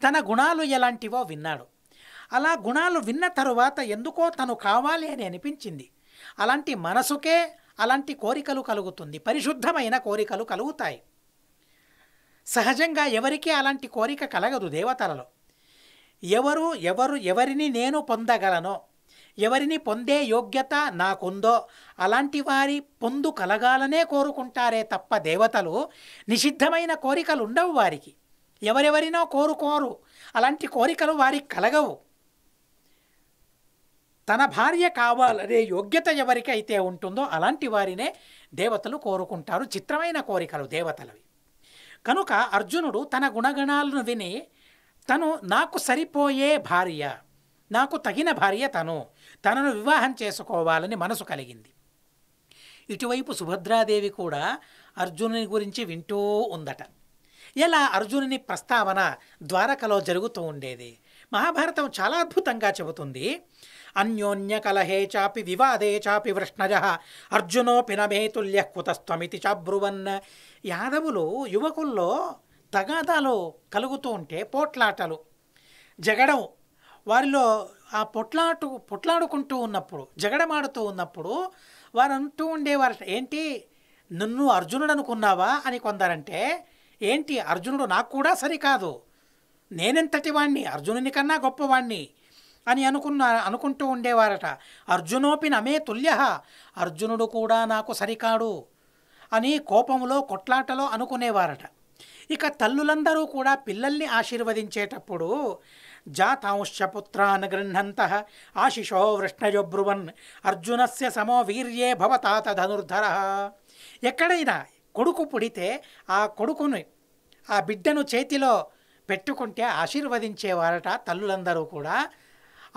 తన గుణాలు ఎలాంటివో విన్నాడు. అలా గుణాలు విన్న తరువాత ఎందుకో తను కావాలి అని అనిపించింది. అలాంటి మనసుకే అలాంటి కోరికలు కలుగుతుంది, పరిశుద్ధమైన కోరికలు కలుగుతాయి. సహజంగా ఎవరికీ అలాంటి కోరిక కలగదు దేవతలలో. ఎవరిని నేను పొందగలనో, ఎవరిని పొందే యోగ్యత నాకుందో అలాంటి వారి పొందు కలగాలనే కోరుకుంటారే తప్ప దేవతలు నిషిద్ధమైన కోరికలు ఉండవు వారికి. ఎవరెవరినో కోరుకోరు, అలాంటి కోరికలు వారికి కలగవు. తన భార్య కావాలనే యోగ్యత ఎవరికైతే ఉంటుందో అలాంటి వారినే దేవతలు కోరుకుంటారు. చిత్రమైన కోరికలు దేవతలవి. కనుక అర్జునుడు తన గుణగణాలను విని, తను నాకు సరిపోయే భార్య, నాకు తగిన భార్య తనను వివాహం చేసుకోవాలని మనసు కలిగింది. ఇటువైపు సుభద్రాదేవి కూడా అర్జునుని గురించి వింటూ ఉందట. ఎలా అర్జునుని ప్రస్తావన ద్వారకలో జరుగుతూ ఉండేది. మహాభారతం చాలా అద్భుతంగా చెబుతుంది. అన్యోన్య కలహే చాపి వివాదే చాపి వృష్ణజ అర్జునోపి నమేతుల్య కుతస్త్వమితి చాబ్రువన్. యాదవులు యువకుల్లో తగాదాలు కలుగుతూ ఉంటే, పోట్లాటలు, జగడం, వారిలో ఆ పొట్లాడుకుంటూ ఉన్నప్పుడు, జగడమాడుతూ ఉన్నప్పుడు వారు అంటూ ఉండేవారు, ఏంటి నన్ను అర్జునుడు అనుకున్నావా అని కొందరంటే, ఏంటి అర్జునుడు నాకు కూడా సరికాదు, నేనెంతటి వాణ్ణి, అర్జునుని కన్నా గొప్పవాణ్ణి అని అనుకుంటూ ఉండేవారట. అర్జునోపి నమే తుల్య, అర్జునుడు కూడా నాకు సరికాడు అని కోపంలో కొట్లాటలో అనుకునేవారట. ఇక తల్లులందరూ కూడా పిల్లల్ని ఆశీర్వదించేటప్పుడు జాతాంశ్చ పుత్రాన్ గృహ్ణంతః ఆశిషో వృష్ణజోబ్రువన్ అర్జునస్య సమో వీర్యే భవతాత ధనుర్ధర. ఎక్కడైనా కొడుకు పుడితే ఆ కొడుకుని, ఆ బిడ్డను చేతిలో పెట్టుకుంటే ఆశీర్వదించేవారట తల్లులందరూ కూడా.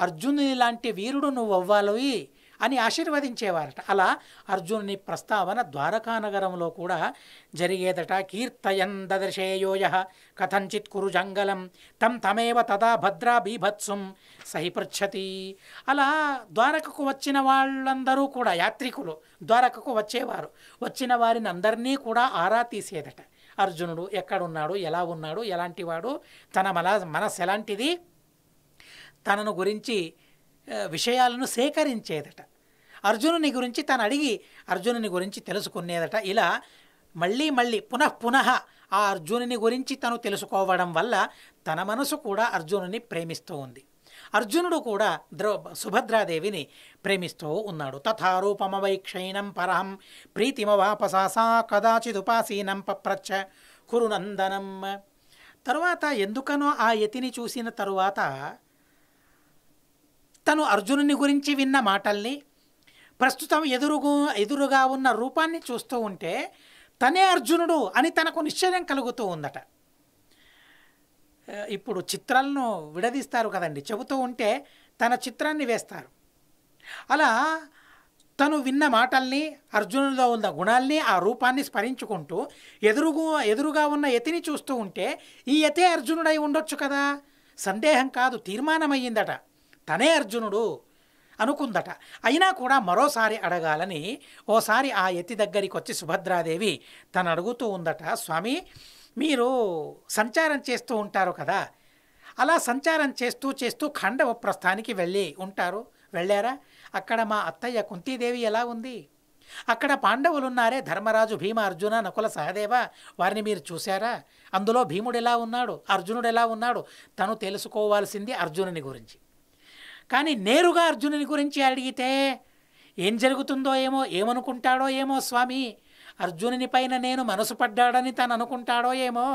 అర్జునుని లాంటి వీరుడు నువ్వు అవ్వాలి అని ఆశీర్వదించేవారట. అలా అర్జునుని ప్రస్తావన ద్వారకా నగరంలో కూడా జరిగేదట. కీర్తయన్ దదర్శేయోయ కథంచిత్ కురు జంగలం తం తమేవ తదా భద్రా బీభత్సుం సహి పృచ్చతి. అలా ద్వారకకు వచ్చిన వాళ్ళందరూ కూడా యాత్రికులు ద్వారకకు వచ్చేవారు. వచ్చిన వారిని అందరినీ కూడా ఆరా తీసేదట. అర్జునుడు ఎక్కడున్నాడు, ఎలా ఉన్నాడు, ఎలాంటివాడు, తన మనస్సు ఎలాంటిది, తనను గురించి విషయాలను సేకరించేదట. అర్జునుని గురించి తను అడిగి అర్జునుని గురించి తెలుసుకునేదట. ఇలా మళ్ళీ మళ్ళీ పునః ఆ అర్జునుని గురించి తను తెలుసుకోవడం వల్ల తన మనసు కూడా అర్జునుని ప్రేమిస్తూ ఉంది. అర్జునుడు కూడా సుభద్రాదేవిని ప్రేమిస్తూ ఉన్నాడు. తథారూపమవైక్షైనం పరహం ప్రీతిమవాపసాసా కదాచిదుపాసీనం పప్రచ్చ కురునందనం. తరువాత ఎందుకనో ఆ యతిని చూసిన తరువాత తను అర్జునుని గురించి విన్న మాటల్ని, ప్రస్తుతం ఎదురుగా ఉన్న రూపాన్ని చూస్తూ ఉంటే తనే అర్జునుడు అని తనకు నిశ్చయం కలుగుతూ ఉందట. ఇప్పుడు చిత్రాలను విడదీస్తారు కదండి, చెబుతూ ఉంటే తన చిత్రాన్ని వేస్తారు. అలా తను విన్న మాటల్ని, అర్జునుడిలో ఉన్న గుణాల్ని, ఆ రూపాన్ని స్మరించుకుంటూ ఎదురుగా ఉన్న యతిని చూస్తూ ఉంటే ఈ యతే అర్జునుడై ఉండొచ్చు కదా, సందేహం కాదు, తీర్మానమయ్యిందట. తనే అర్జునుడు అనుకుందట. అయినా కూడా మరోసారి అడగాలని ఓసారి ఆ యతి దగ్గరికి వచ్చి సుభద్రాదేవి తను అడుగుతూ ఉందట, స్వామి మీరు సంచారం చేస్తూ ఉంటారు కదా, అలా సంచారం చేస్తూ ఖండవ ప్రస్థానికి వెళ్ళారా? అక్కడ మా అత్తయ్య కుంతీదేవి ఎలా ఉంది? అక్కడ పాండవులు ఉన్నారే, ధర్మరాజు, భీమ, అర్జున, నకుల, సహదేవ, వారిని మీరు చూశారా? అందులో భీముడు ఎలా ఉన్నాడు, అర్జునుడు ఎలా ఉన్నాడు? తను తెలుసుకోవాల్సింది అర్జునుని గురించి. కానీ నేరుగా అర్జునుని గురించి అడిగితే ఏం జరుగుతుందో ఏమో, ఏమనుకుంటాడో ఏమో, స్వామి అర్జునుని పైన నేను మనసు పడ్డాడని తను అనుకుంటాడో ఏమో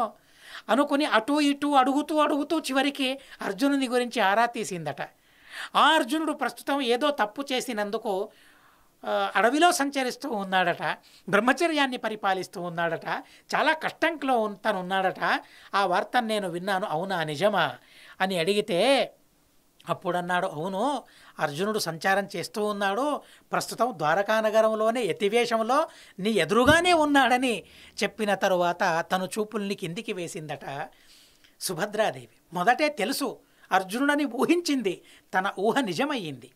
అనుకుని అటూ ఇటూ అడుగుతూ చివరికి అర్జునుని గురించి ఆరా తీసిందట. ఆ అర్జునుడు ప్రస్తుతం ఏదో తప్పు చేసినందుకు అడవిలో సంచరిస్తూ ఉన్నాడట, బ్రహ్మచర్యాన్ని పరిపాలిస్తూ ఉన్నాడట, చాలా కష్టంలో తను ఉన్నాడట. ఆ వార్తను నేను విన్నాను, అవునా, నిజమా అని అడిగితే అప్పుడన్నాడు, అవును అర్జునుడు సంచారం చేస్తూ ఉన్నాడు, ప్రస్తుతం ద్వారకానగరంలోనే యతివేషంలో నీ ఎదురుగానే ఉన్నాడని చెప్పిన తరువాత తను చూపుల్ని కిందికి వేసిందట సుభద్రాదేవి. మొదటే తెలుసు అర్జునుడని ఊహించింది, తన ఊహ నిజమయ్యింది.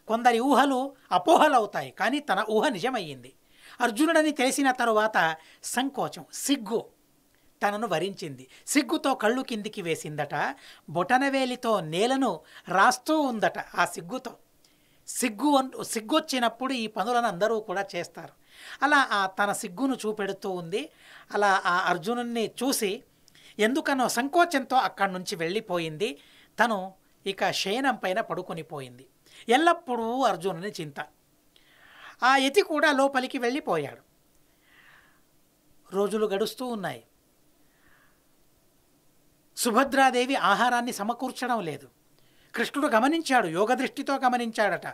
కొందరి ఊహలు అపోహలవుతాయి, కానీ తన ఊహ నిజమయ్యింది. అర్జునుడని తెలిసిన తరువాత సంకోచం, సిగ్గు తనను వరించింది. సిగ్గుతో కళ్ళు కిందికి వేసిందట. బొటనవేలితో నేలను రాస్తూ ఉందట. ఆ సిగ్గుతో సిగ్గొచ్చినప్పుడు ఈ పనులను అందరూ కూడా చేస్తారు. అలా తన సిగ్గును చూపెడుతూ ఉంది. అలా ఆ అర్జునుడిని చూసి ఎందుకనో సంకోచంతో అక్కడి నుంచి వెళ్ళిపోయింది. తను ఇక శయనం పైన పడుకొని పోయింది. ఎల్లప్పుడూ అర్జునుని చింత. ఆ యతి కూడా లోపలికి వెళ్ళిపోయాడు. రోజులు గడుస్తూ ఉన్నాయి. సుభద్రాదేవి ఆహారాన్ని సమకూర్చడం లేదు. కృష్ణుడు గమనించాడు, యోగ దృష్టితో గమనించాడట.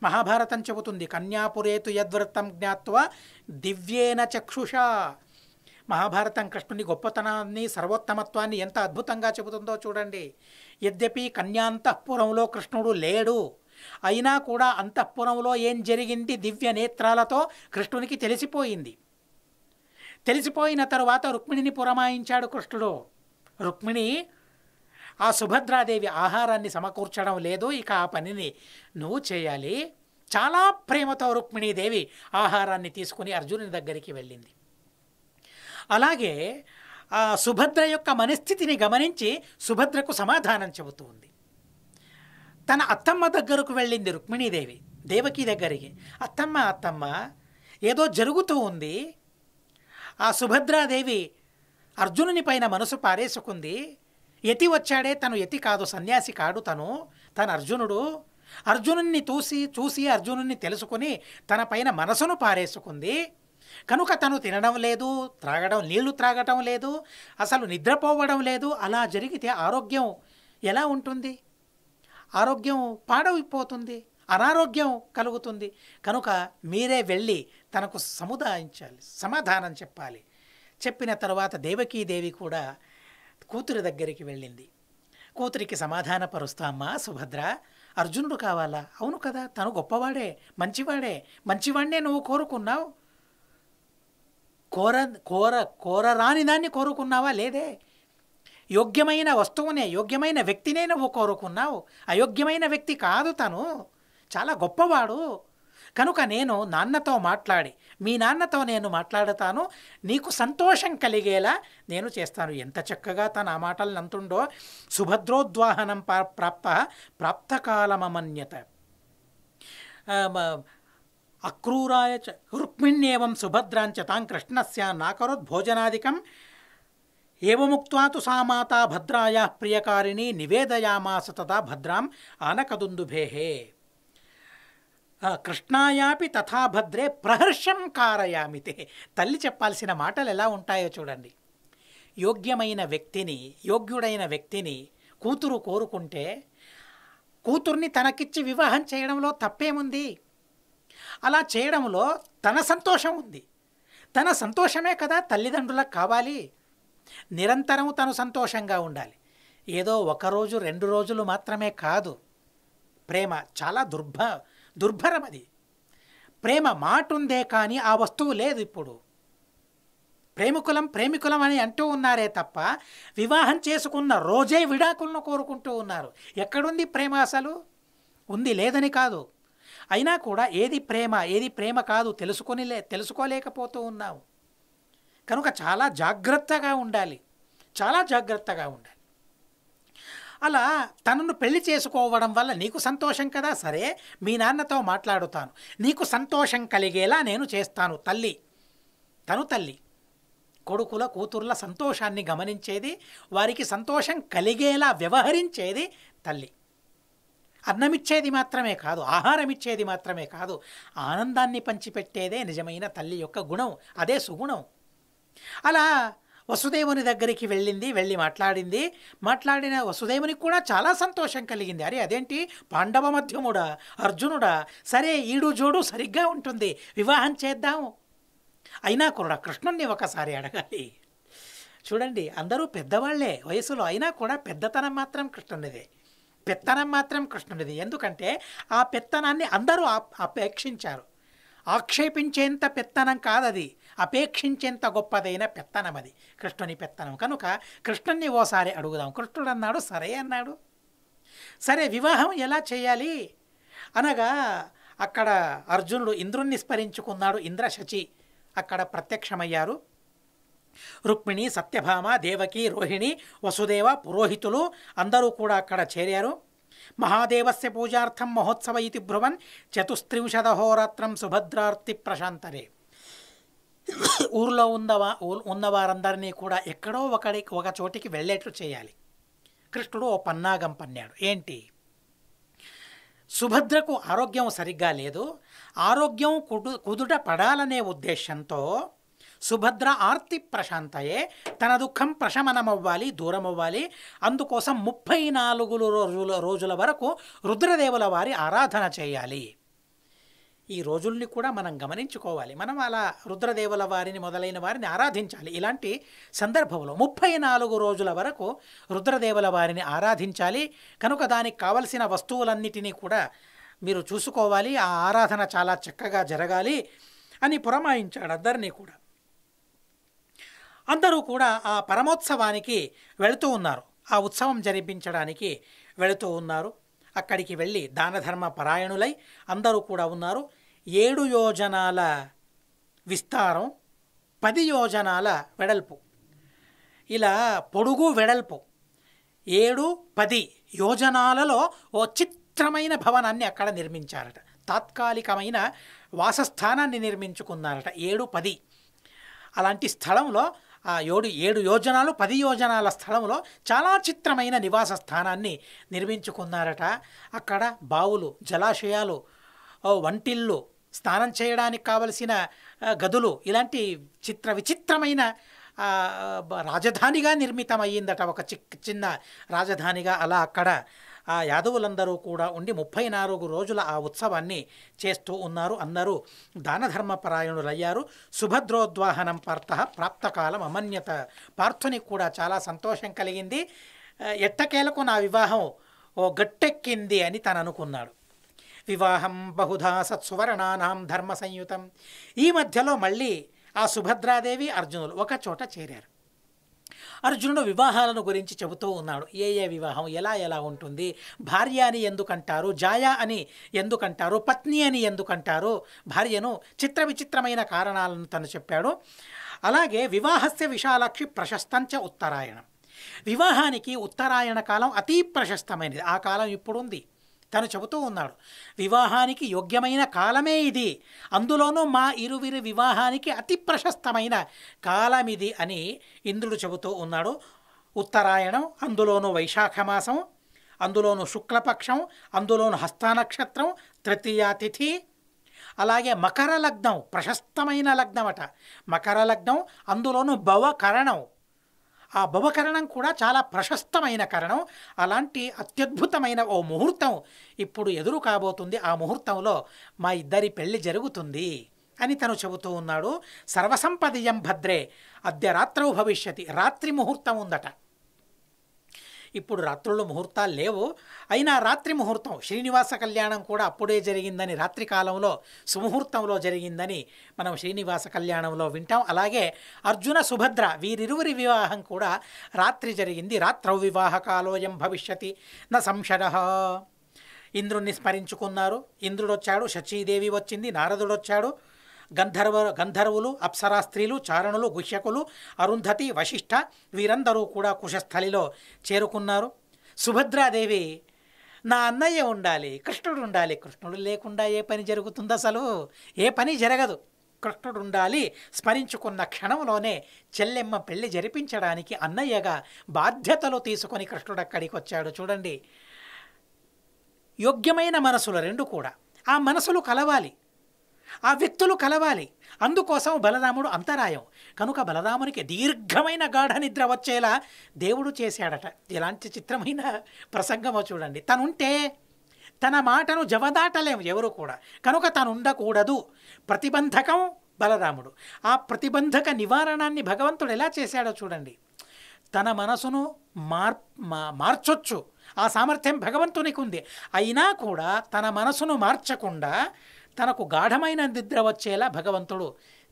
మహాభారతం చెబుతుంది, కన్యాపురేతు యద్వృత్తం జ్ఞాత్వా దివ్యేన చక్షుషా. మహాభారతం కృష్ణుని గొప్పతనాన్ని, సర్వోత్తమత్వాన్ని ఎంత అద్భుతంగా చెబుతుందో చూడండి. యద్యపి కన్యాంతఃపురంలో కృష్ణుడు లేడు, అయినా కూడా అంతఃపురంలో ఏం జరిగింది దివ్య నేత్రాలతో కృష్ణునికి తెలిసిపోయింది. తెలిసిపోయిన తరువాత రుక్మిణిని పురమాయించాడు కృష్ణుడు. రుక్మిణి ఆ సుభద్రాదేవి ఆహారాన్ని సమకూర్చడం లేదు, ఇక ఆ పనిని నువ్వు చేయాలి. చాలా ప్రేమతో రుక్మిణీదేవి ఆహారాన్ని తీసుకుని అర్జునుని దగ్గరికి వెళ్ళింది. అలాగే ఆ సుభద్ర యొక్క మనస్థితిని గమనించి సుభద్రకు సమాధానం చెబుతూ ఉంది. తన అత్తమ్మ దగ్గరకు వెళ్ళింది రుక్మిణీదేవి, దేవకి దగ్గరికి. అత్తమ్మ అత్తమ్మ ఏదో జరుగుతూ ఉంది. ఆ సుభద్రాదేవి అర్జునుని పైన మనసు పారేసుకుంది. యతి వచ్చాడే, తను యతి కాదు, సన్యాసి కాడు, తను అర్జునుడు. అర్జునుని చూసి అర్జునుని తెలుసుకుని తన పైన మనసును పారేసుకుంది. కనుక తను తినడం లేదు, నీళ్లు త్రాగటం లేదు, అసలు నిద్రపోవడం లేదు. అలా జరిగితే ఆరోగ్యం ఎలా ఉంటుంది? ఆరోగ్యం పాడైపోతుంది, అనారోగ్యం కలుగుతుంది. కనుక మీరే వెళ్ళి తనకు సమాధానం చెప్పాలి. చెప్పిన తర్వాత దేవకీదేవి కూడా కూతురి దగ్గరికి వెళ్ళింది. కూతురికి సమాధానపరుస్తామ్మా సుభద్ర, అర్జునుడు కావాలా? అవును కదా, తను గొప్పవాడే, మంచివాడినే నువ్వు కోరుకున్నావు. కోరరాని దాన్ని కోరుకున్నావా? లేదే. యోగ్యమైన వస్తువునే, యోగ్యమైన వ్యక్తినే నువ్వు కోరుకున్నావు. అయోగ్యమైన వ్యక్తి కాదు, తను చాలా గొప్పవాడు. కనుక నేను నాన్నతో మాట్లాడి, మీ నాన్నతో నేను మాట్లాడతాను, నీకు సంతోషం కలిగేలా నేను చేస్తాను. ఎంత చక్కగా తన ఆ మాటలను అంటుండో. సుభద్రోద్వాహనం ప్రాప్తకాలమమన్యత అక్రూరాయ చ రుక్మిణ్యేవం సుభద్రాంచ తాం కృష్ణస్య నాకరోత్ భోజనాదికం ఏవముక్త్వా తు సా మాతా భద్రాయా ప్రియకారిణి నివేదయామాస తదా భద్రాం ఆనకదుందుభేహే కృష్ణాయాపి తథా భద్రే ప్రహర్షం కారయామితే. తల్లి చెప్పాల్సిన మాటలు ఎలా ఉంటాయో చూడండి. యోగ్యుడైన వ్యక్తిని కూతురు కోరుకుంటే కూతుర్ని తనకిచ్చి వివాహం చేయడంలో తప్పేముంది? అలా చేయడంలో తన సంతోషం ఉంది. తన సంతోషమే కదా తల్లిదండ్రులకు కావాలి. నిరంతరం తను సంతోషంగా ఉండాలి. ఏదో ఒకరోజు 2 రోజులు మాత్రమే కాదు. ప్రేమ చాలా దుర్భరం. అది ప్రేమ మాట ఉందే కానీ ఆ వస్తువు లేదు. ఇప్పుడు ప్రేమికులం అని అంటూ ఉన్నారే తప్ప వివాహం చేసుకున్న రోజే విడాకులను కోరుకుంటూ ఉన్నారు. ఎక్కడుంది ప్రేమ? అసలు ఉంది, లేదని కాదు. అయినా కూడా ఏది ప్రేమ కాదు తెలుసుకోలేకపోతూ ఉన్నావు. కనుక చాలా జాగ్రత్తగా ఉండాలి. అలా తనను పెళ్లి చేసుకోవడం వల్ల నీకు సంతోషం కదా, సరే మీ నాన్నతో మాట్లాడుతాను, నీకు సంతోషం కలిగేలా నేను చేస్తాను. తను తల్లి కొడుకుల కూతుర్ల సంతోషాన్ని గమనించేది, వారికి సంతోషం కలిగేలా వ్యవహరించేది తల్లి. అన్నమిచ్చేది మాత్రమే కాదు, ఆహారం ఇచ్చేది మాత్రమే కాదు, ఆనందాన్ని పంచిపెట్టేదే నిజమైన తల్లి యొక్క గుణం. అదే సుగుణం. అలా వసుదేవుని దగ్గరికి వెళ్ళి మాట్లాడిన వసుదేవునికి కూడా చాలా సంతోషం కలిగింది. అదేంటి పాండవ మధ్యముడా, అర్జునుడా, సరే ఈడు జోడు సరిగ్గా ఉంటుంది, వివాహం చేద్దాం. అయినా కూడా కృష్ణుణ్ణి ఒకసారి అడగాలి. చూడండి, అందరూ పెద్దవాళ్లే వయసులో, అయినా కూడా పెద్దతనం మాత్రం కృష్ణునిదే, పెత్తనం మాత్రం కృష్ణునిది. ఎందుకంటే ఆ పెత్తనాన్ని అందరూ అపేక్షించారు. ఆక్షేపించేంత పెత్తనం కాదది, అపేక్షించేంత గొప్పదైన పెత్తనం అది, కృష్ణుని పెత్తనం. కనుక కృష్ణుని ఓసారి అడుగుదాం. కృష్ణుడు అన్నాడు, సరే అన్నాడు. సరే వివాహం ఎలా చేయాలి అనగా అక్కడ అర్జునుడు ఇంద్రుణ్ణి స్మరించుకున్నాడు. ఇంద్రశచి అక్కడ ప్రత్యక్షమయ్యారు. రుక్మిణి, సత్యభామ, దేవకి, రోహిణి, వసుదేవ, పురోహితులు అందరూ కూడా అక్కడ చేరారు. మహాదేవస్య పూజార్థం మహోత్సవ ఇతి బ్రువన్ 34 అహోరాత్రం సుభద్రార్తి ప్రశాంతరే. ఊర్లో ఉన్నవారందరినీ కూడా ఎక్కడో ఒక చోటికి వెళ్ళేట్లు చేయాలి. కృష్ణుడు ఓ పన్నాగం పన్నాడు. ఏంటి? సుభద్రకు ఆరోగ్యం సరిగ్గా లేదు, ఆరోగ్యం కుదుట పడాలనే ఉద్దేశంతో సుభద్ర ఆర్తి ప్రశాంతయే, తన దుఃఖం ప్రశమనమవ్వాలి, దూరమవ్వాలి. అందుకోసం 34 రోజుల వరకు రుద్రదేవుల వారి ఆరాధన చేయాలి. ఈ రోజుల్ని కూడా మనం గమనించుకోవాలి. మనం అలా రుద్రదేవుల వారిని మొదలైన వారిని ఆరాధించాలి. ఇలాంటి సందర్భంలో 34 రోజుల వరకు రుద్రదేవుల వారిని ఆరాధించాలి. కనుక దానికి కావలసిన వస్తువులన్నిటినీ కూడా మీరు చూసుకోవాలి. ఆ ఆరాధన చాలా చక్కగా జరగాలి అని పురమాయించాడు అందరినీ కూడా. అందరూ కూడా ఆ పరమోత్సవానికి వెళుతూ ఉన్నారు. ఆ ఉత్సవం జరిపించడానికి వెళుతూ ఉన్నారు. అక్కడికి వెళ్ళి దానధర్మ పరాయణులై అందరూ కూడా ఉన్నారు. 7 యోజనాల విస్తారం, 10 యోజనాల వెడల్పు, ఇలా పొడుగు వెడల్పు 7, 10 యోజనాలలో ఓ చిత్రమైన భవనాన్ని అక్కడ నిర్మించారట. తాత్కాలికమైన వాసస్థానాన్ని నిర్మించుకున్నారట 7, 10. అలాంటి స్థలంలో ఆ 7 యోజనాలు 10 యోజనాల స్థలంలో చాలా చిత్రమైన నివాస స్థానాన్ని నిర్మించుకున్నారట. అక్కడ బావులు, జలాశయాలు, వంటిళ్ళు, స్నానం చేయడానికి కావలసిన గదులు, ఇలాంటి విచిత్రమైన రాజధానిగా నిర్మితమయ్యిందట. ఒక చిన్న రాజధానిగా అలా అక్కడ ఆ యాదవులందరూ కూడా ఉండి 34 రోజుల ఆ ఉత్సవాన్ని చేస్తూ ఉన్నారు. అందరూ దానధర్మ పరాయణులయ్యారు. సుభద్రోద్వాహనం పార్థ ప్రాప్తకాలం అమన్యత. పార్థునికి కూడా చాలా సంతోషం కలిగింది. ఎట్టకేలకు నా వివాహం ఓ గట్టెక్కింది అని తను అనుకున్నాడు. వివాహం బహుధా సత్సువర్ణానాం ధర్మ సంయుతం. ఈ మధ్యలో మళ్ళీ ఆ సుభద్రాదేవి అర్జునులు ఒక చోట చేరారు. అర్జునుడు వివాహాలను గురించి చెబుతూ ఉన్నాడు. ఏ వివాహం ఎలా ఉంటుంది, భార్య అని ఎందుకంటారు, జాయ అని ఎందుకంటారు, పత్ని అని ఎందుకంటారు భార్యను, విచిత్రమైన కారణాలను తను చెప్పాడు. అలాగే వివాహస్య విశాలాక్షి ప్రశస్తంచ ఉత్తరాయణం. వివాహానికి ఉత్తరాయణ కాలం అతి ప్రశస్తమైనది. ఆ కాలం ఇప్పుడు ఉంది. తను చెబుతూ ఉన్నాడు, వివాహానికి యోగ్యమైన కాలమే ఇది, అందులోనూ మా ఇరువిరి వివాహానికి అతి ప్రశస్తమైన కాలం ఇది అని ఇంద్రుడు చెబుతూ ఉన్నాడు. ఉత్తరాయణం, అందులోనూ వైశాఖ మాసం, అందులోనూ శుక్లపక్షం, అందులోనూ హస్తానక్షత్రం, తృతీయ తిథి, అలాగే మకర లగ్నం, ప్రశస్తమైన లగ్నం అట మకర లగ్నం, అందులోనూ భవకరణం. ఆ భవకరణం కూడా చాలా ప్రశస్తమైన కరణం. అలాంటి అత్యద్భుతమైన ఓ ముహూర్తం ఇప్పుడు ఎదురు కాబోతుంది. ఆ ముహూర్తంలో మా ఇద్దరి పెళ్లి జరుగుతుంది అని తను చెబుతూ ఉన్నాడు. సర్వసంపదయం భద్రే అద్య రాత్రౌ భవిష్యతి. రాత్రి ముహూర్తం ఉందట. ఇప్పుడు రాత్రుల్లో ముహూర్తాలు లేవు, అయినా రాత్రి ముహూర్తం, శ్రీనివాస కళ్యాణం కూడా అప్పుడే జరిగిందని, రాత్రి కాలంలో సుముహూర్తంలో జరిగిందని మనం శ్రీనివాస కళ్యాణంలో వింటాం. అలాగే అర్జున సుభద్ర వీరిరువురి వివాహం కూడా రాత్రి జరిగింది. రాత్రౌ వివాహ కాలోయం భవిష్యతి న సంశయః. ఇంద్రుణ్ణి స్మరించుకున్నారు. ఇంద్రుడు వచ్చాడు, శచీదేవి వచ్చింది, నారదుడు వచ్చాడు, గంధర్వులు, అప్సరా స్త్రీలు, చారణులు, గుహ్యకులు, అరుంధతి, వశిష్ఠ వీరందరూ కూడా కుశస్థలిలో చేరుకున్నారు. సుభద్రాదేవి, నా అన్నయ్య ఉండాలి, కృష్ణుడు ఉండాలి, కృష్ణుడు లేకుండా ఏ పని జరుగుతుంది, అసలు ఏ పని జరగదు, కృష్ణుడు ఉండాలి. స్మరించుకున్న క్షణంలోనే చెల్లెమ్మ పెళ్లి జరిపించడానికి అన్నయ్యగా బాధ్యతలు తీసుకొని కృష్ణుడు అక్కడికి వచ్చాడు. చూడండి, యోగ్యమైన మనసులు రెండు కూడా, ఆ మనసులు కలవాలి, ఆ వ్యక్తులు కలవాలి. అందుకోసం బలరాముడు అంతరాయం. కనుక బలరామునికి దీర్ఘమైన గాఢ నిద్ర వచ్చేలా దేవుడు చేశాడట. ఎలాంటి చిత్రమైన ప్రసంగమో చూడండి. తనుంటే తన మాటను జవదాటలేము ఎవరు కూడా. కనుక తను ఉండకూడదు. ప్రతిబంధకం బలరాముడు. ఆ ప్రతిబంధక నివారణాన్ని భగవంతుడు ఎలా చేశాడో చూడండి. తన మనసును మార్చొచ్చు, ఆ సామర్థ్యం భగవంతునికి ఉంది. అయినా కూడా తన మనసును మార్చకుండా తనకు గాఢమైన నిద్ర వచ్చేలా భగవంతుడు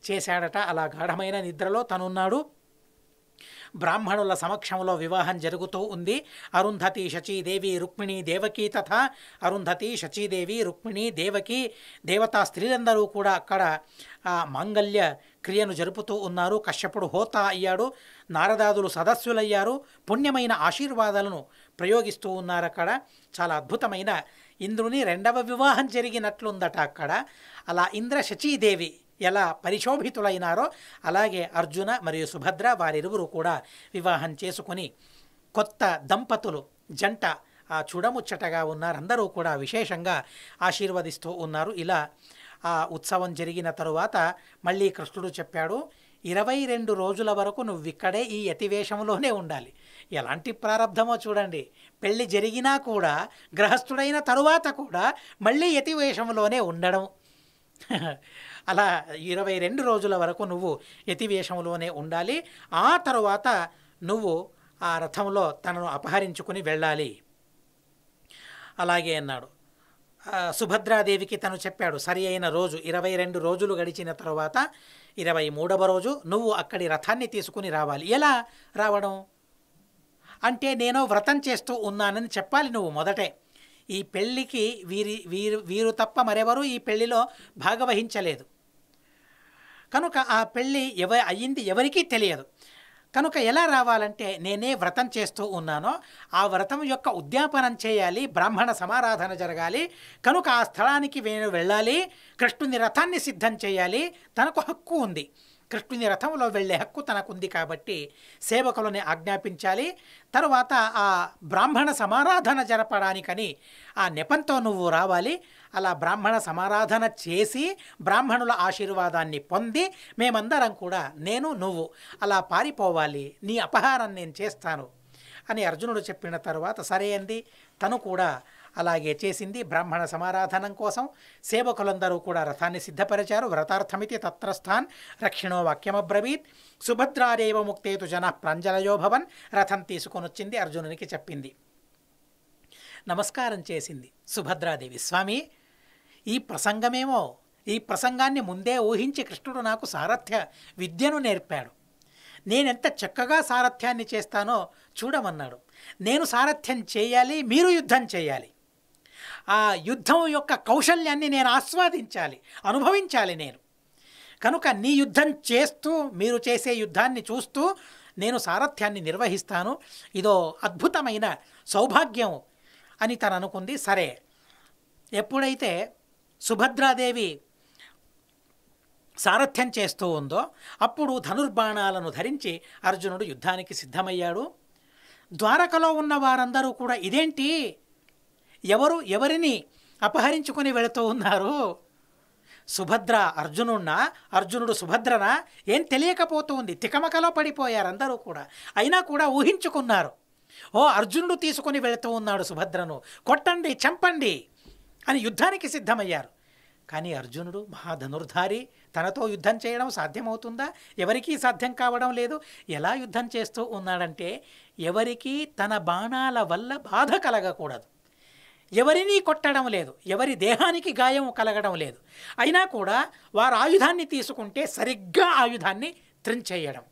చేశాడట. అలా గాఢమైన నిద్రలో తనున్నాడు. బ్రాహ్మణుల సమక్షంలో వివాహం జరుగుతూ ఉంది. అరుంధతి, శచీదేవి, రుక్మిణి, దేవకి తథా అరుంధతి, శచీదేవి, రుక్మిణి, దేవకి దేవతా స్త్రీలందరూ కూడా అక్కడ మాంగళ్య క్రియను జరుపుతూ ఉన్నారు. కశ్యపుడు హోత అయ్యాడు, నారదాదులు సదస్సులయ్యారు, పుణ్యమైన ఆశీర్వాదాలను ప్రయోగిస్తూ ఉన్నారు. అక్కడ చాలా అద్భుతమైన ఇంద్రుని రెండవ వివాహం జరిగినట్లుందట అక్కడ. అలా ఇంద్ర శచీదేవి ఎలా పరిశోభితులైనారో అలాగే అర్జున మరియు సుభద్ర వారిరువురు కూడా వివాహం చేసుకుని కొత్త దంపతులు జంట చూడముచ్చటగా ఉన్నారు. అందరూ కూడా విశేషంగా ఆశీర్వదిస్తూ ఉన్నారు. ఇలా ఆ ఉత్సవం జరిగిన తరువాత మళ్ళీ కృష్ణుడు చెప్పాడు, 22 రోజుల వరకు నువ్వు ఇక్కడే ఈ యతివేషంలోనే ఉండాలి. ఎలాంటి ప్రారంధమో చూడండి. పెళ్ళి జరిగినా కూడా గృహస్థుడైన తరువాత కూడా మళ్ళీ యతివేషంలోనే ఉండడం. అలా 22 రోజుల వరకు నువ్వు యతివేషంలోనే ఉండాలి. ఆ తరువాత నువ్వు ఆ రథంలో తనను అపహరించుకుని వెళ్ళాలి. అలాగే అన్నాడు. సుభద్రాదేవికి తను చెప్పాడు సరి అయిన రోజు. 22 రోజులు గడిచిన తర్వాత 23వ రోజు నువ్వు అక్కడి రథాన్ని తీసుకుని రావాలి. ఎలా రావడం? అంటే నేను వ్రతం చేస్తూ ఉన్నానని చెప్పాలి నువ్వు మొదటే. ఈ పెళ్ళికి వీరు తప్ప మరెవరూ ఈ పెళ్లిలో భాగవహించలేదు కనుక ఆ పెళ్ళి అయ్యింది ఎవరికీ తెలియదు. కనుక ఎలా రావాలంటే నేనే వ్రతం చేస్తూ ఉన్నానో ఆ వ్రతం యొక్క ఉద్యాపనం చేయాలి, బ్రాహ్మణ సమారాధన జరగాలి. కనుక ఆ స్థలానికి నేను వెళ్ళాలి, కృష్ణుని రథాన్ని సిద్ధం చేయాలి. తనకు హక్కు ఉంది, కృష్ణుని రథంలో వెళ్ళే హక్కు తనకుంది కాబట్టి సేవకులని ఆజ్ఞాపించాలి. తరువాత ఆ బ్రాహ్మణ సమారాధన జరపడానికని ఆ నెపంతో నువ్వు రావాలి. అలా బ్రాహ్మణ సమారాధన చేసి బ్రాహ్మణుల ఆశీర్వాదాన్ని పొంది మేమందరం కూడా నేను నువ్వు అలా పారిపోవాలి, నీ అపహారం నేను చేస్తాను అని అర్జునుడు చెప్పిన తర్వాత సరే అంది. తను కూడా అలాగే చేసింది. బ్రాహ్మణ సమారాధనం కోసం సేవకులందరూ కూడా రథాన్ని సిద్ధపరిచారు. వ్రతార్థమితి తత్రస్థాన్ రక్షిణో వాక్యమబ్రవీత్ సుభద్రాదేవ ముక్తేతు జన ప్రాంజలయో భవన్. రథం తీసుకొని వచ్చింది, అర్జునునికి చెప్పింది, నమస్కారం చేసింది సుభద్రాదేవి. స్వామి, ఈ ప్రసంగమేమో ఈ ప్రసంగాన్ని ముందే ఊహించి కృష్ణుడు నాకు సారథ్య విద్యను నేర్పాడు. నేనెంత చక్కగా సారథ్యాన్ని చేస్తానో చూడమన్నాడు. నేను సారథ్యం చేయాలి, మీరు యుద్ధం చేయాలి. ఆ యుద్ధం యొక్క కౌశల్యాన్ని నేను ఆస్వాదించాలి, అనుభవించాలి నేను. కనుక నీ యుద్ధం చేస్తూ మీరు చేసే యుద్ధాన్ని చూస్తూ నేను సారథ్యాన్ని నిర్వహిస్తాను. ఇదో అద్భుతమైన సౌభాగ్యం అని తను అనుకుంది. సరే, ఎప్పుడైతే సుభద్రాదేవి సారథ్యం చేస్తూ ఉందో అప్పుడు ధనుర్బాణాలను ధరించి అర్జునుడు యుద్ధానికి సిద్ధమయ్యాడు. ద్వారకలో ఉన్న వారందరూ కూడా ఇదేంటి, ఎవరిని అపహరించుకొని వెళుతూ ఉన్నారు? సుభద్ర అర్జునున్నా, అర్జునుడు సుభద్రనా ఏం తెలియకపోతూ ఉంది. తికమకలో పడిపోయారు అందరూ కూడా. అయినా కూడా ఊహించుకున్నారు, ఓ అర్జునుడు తీసుకొని వెళుతూ ఉన్నాడు సుభద్రను, కొట్టండి చంపండి అని యుద్ధానికి సిద్ధమయ్యారు. కానీ అర్జునుడు మహాధనుర్ధారి, తనతో యుద్ధం చేయడం సాధ్యమవుతుందా? ఎవరికీ సాధ్యం కావడం లేదు. ఎలా యుద్ధం చేస్తూ ఉన్నాడంటే ఎవరికీ తన బాణాల వల్ల బాధ కలగకూడదు, ఎవరినీ కొట్టడం లేదు, ఎవరి దేహానికి గాయం కలగడం లేదు. అయినా కూడా వారు ఆయుధాన్ని తీసుకుంటే సరిగ్గా ఆయుధాన్ని త్రించేయడం,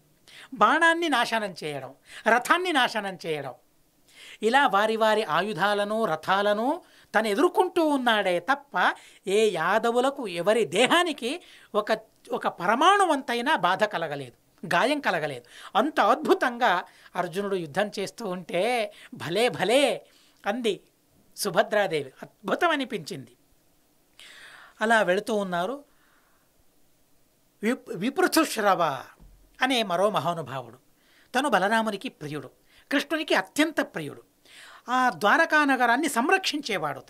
బాణాన్ని నాశనం చేయడం, రథాన్ని నాశనం చేయడం, ఇలా వారి ఆయుధాలను రథాలను తను ఎదుర్కొంటూ ఉన్నాడే తప్ప ఏ యాదవులకు ఎవరి దేహానికి ఒక పరమాణువంతైనా బాధ కలగలేదు, గాయం కలగలేదు. అంత అద్భుతంగా అర్జునుడు యుద్ధం చేస్తూ ఉంటే భలే భలే అంది సుభద్రాదేవి. అద్భుతం అనిపించింది. అలా వెళుతూ ఉన్నారు. విపృథుశ్రవ అనే మరో మహానుభావుడు, తను బలరామునికి ప్రియుడు, కృష్ణునికి అత్యంత ప్రియుడు. ఆ ద్వారకా నగరాన్ని సంరక్షించేవాడు.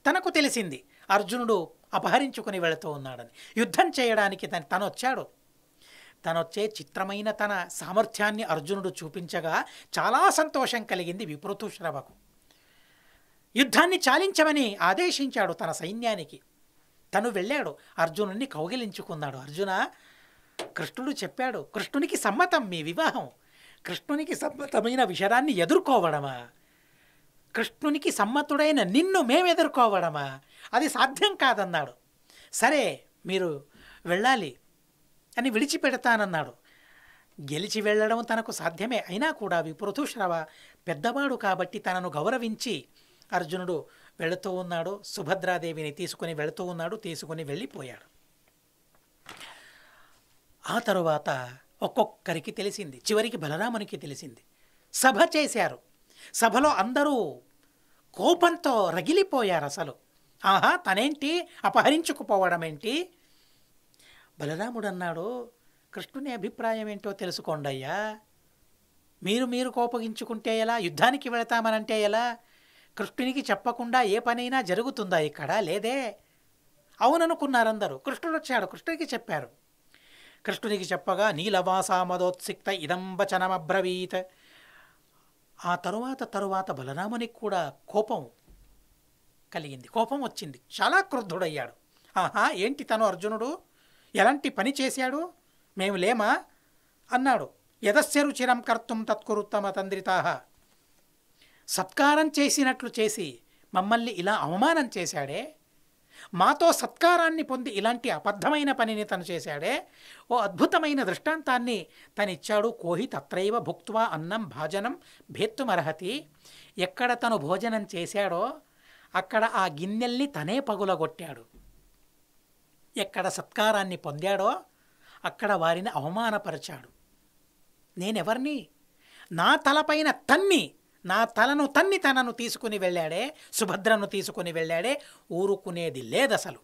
తనకు తెలిసింది అర్జునుడు అపహరించుకుని వెళుతూ ఉన్నాడని. యుద్ధం చేయడానికి తను వచ్చాడు. తనొచ్చే చిత్రమైన తన సామర్థ్యాన్ని అర్జునుడు చూపించగా చాలా సంతోషం కలిగింది విపృథుశ్రవకు. యుద్ధాన్ని చాలించమని ఆదేశించాడు తన సైన్యానికి. తను వెళ్ళాడు, అర్జునుడిని కౌగిలించుకున్నాడు. అర్జున, కృష్ణుడు చెప్పాడు, కృష్ణునికి సమ్మతం మీ వివాహం. కృష్ణునికి సమ్మతమైన విషయాన్ని ఎదుర్కోవడమా? కృష్ణునికి సమ్మతుడైన నిన్ను మేము ఎదుర్కోవడమా? అది సాధ్యం కాదన్నాడు. సరే, మీరు వెళ్ళాలి అని విడిచిపెడతానన్నాడు. గెలిచి వెళ్ళడం తనకు సాధ్యమే. అయినా కూడా విపృథుశ్రవ పెద్దవాడు కాబట్టి తనను గౌరవించి అర్జునుడు వెళుతూ ఉన్నాడు. సుభద్రాదేవిని తీసుకుని వెళుతూ ఉన్నాడు. తీసుకుని వెళ్ళిపోయాడు. ఆ తరువాత ఒక్కొక్కరికి తెలిసింది. చివరికి బలరామునికి తెలిసింది. సభ చేశారు. సభలో అందరూ కోపంతో రగిలిపోయారు. అసలు ఆహా, తనేంటి అపహరించుకుపోవడం ఏంటి? బలరాముడు అన్నాడు, కృష్ణుని అభిప్రాయం ఏంటో తెలుసుకోండి అయ్యా. మీరు కోపగించుకుంటే ఎలా? యుద్ధానికి వెళతామనంటే ఎలా? కృష్ణునికి చెప్పకుండా ఏ పనైనా జరుగుతుందా ఇక్కడ? లేదే. అవుననుకున్నారందరూ. కృష్ణుడు వచ్చాడు, కృష్ణునికి చెప్పారు. కృష్ణునికి చెప్పగా నీలవాసామదోత్సిక్త ఇదం వచనమబ్రవీత్. ఆ తరువాత బలరామునికి కూడా కోపం కలిగింది, కోపం వచ్చింది. చాలా క్రుద్ధుడయ్యాడు. ఆహా, ఏంటి తను అర్జునుడు ఎలాంటి పని చేశాడు? మేము లేమా అన్నాడు. యదస్య రుచిరం కర్తుం తత్కురుత్తమ తంద్రితాహ. సత్కారం చేసినట్లు చేసి మమ్మల్ని ఇలా అవమానం చేశాడే. మాతో సత్కారాన్ని పొంది ఇలాంటి అబద్ధమైన పనిని తను చేశాడే, ఓ అద్భుతమైన దృష్టాంతాన్ని తనిచ్చాడు. కోహి తత్రైవ భుక్త్వా అన్నం భాజనం భేత్తుమర్హతి. ఎక్కడ తను భోజనం చేశాడో అక్కడ ఆ గిన్నెల్ని తనే పగులగొట్టాడు. ఎక్కడ సత్కారాన్ని పొందాడో అక్కడ వారిని అవమానపరిచాడు. నేనెవర్ని? నా తలపైన తన్ని, నా తలను తన్ని తనను తీసుకుని వెళ్ళాడే, సుభద్రను తీసుకుని వెళ్ళాడే. ఊరుకునేది లేదసలు.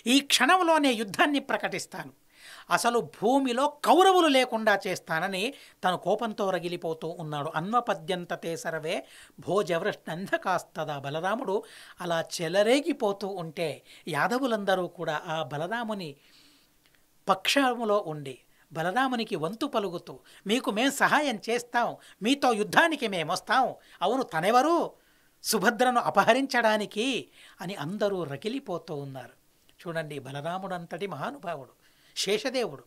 ఈ క్షణంలోనే యుద్ధాన్ని ప్రకటిస్తాను, అసలు భూమిలో కౌరవులు లేకుండా చేస్తానని తను కోపంతో రగిలిపోతూ ఉన్నాడు. అన్వపద్యంతతే సర్వే భోజవృష్ణంధకాస్తదా. బలరాముడు అలా చెలరేగిపోతూ ఉంటే యాదవులందరూ కూడా ఆ బలరాముని పక్షములో ఉండి బలరామునికి వంతు పలుకుతూ, మీకు మేం సహాయం చేస్తాం, మీతో యుద్ధానికి మేమొస్తాం. అవును, తనెవరు? సుభద్రను అపహరించడానికి అని అందరూ రగిలిపోతూ ఉన్నారు. చూడండి, బలరాముడు అంతటి మహానుభావుడు, శేషదేవుడు.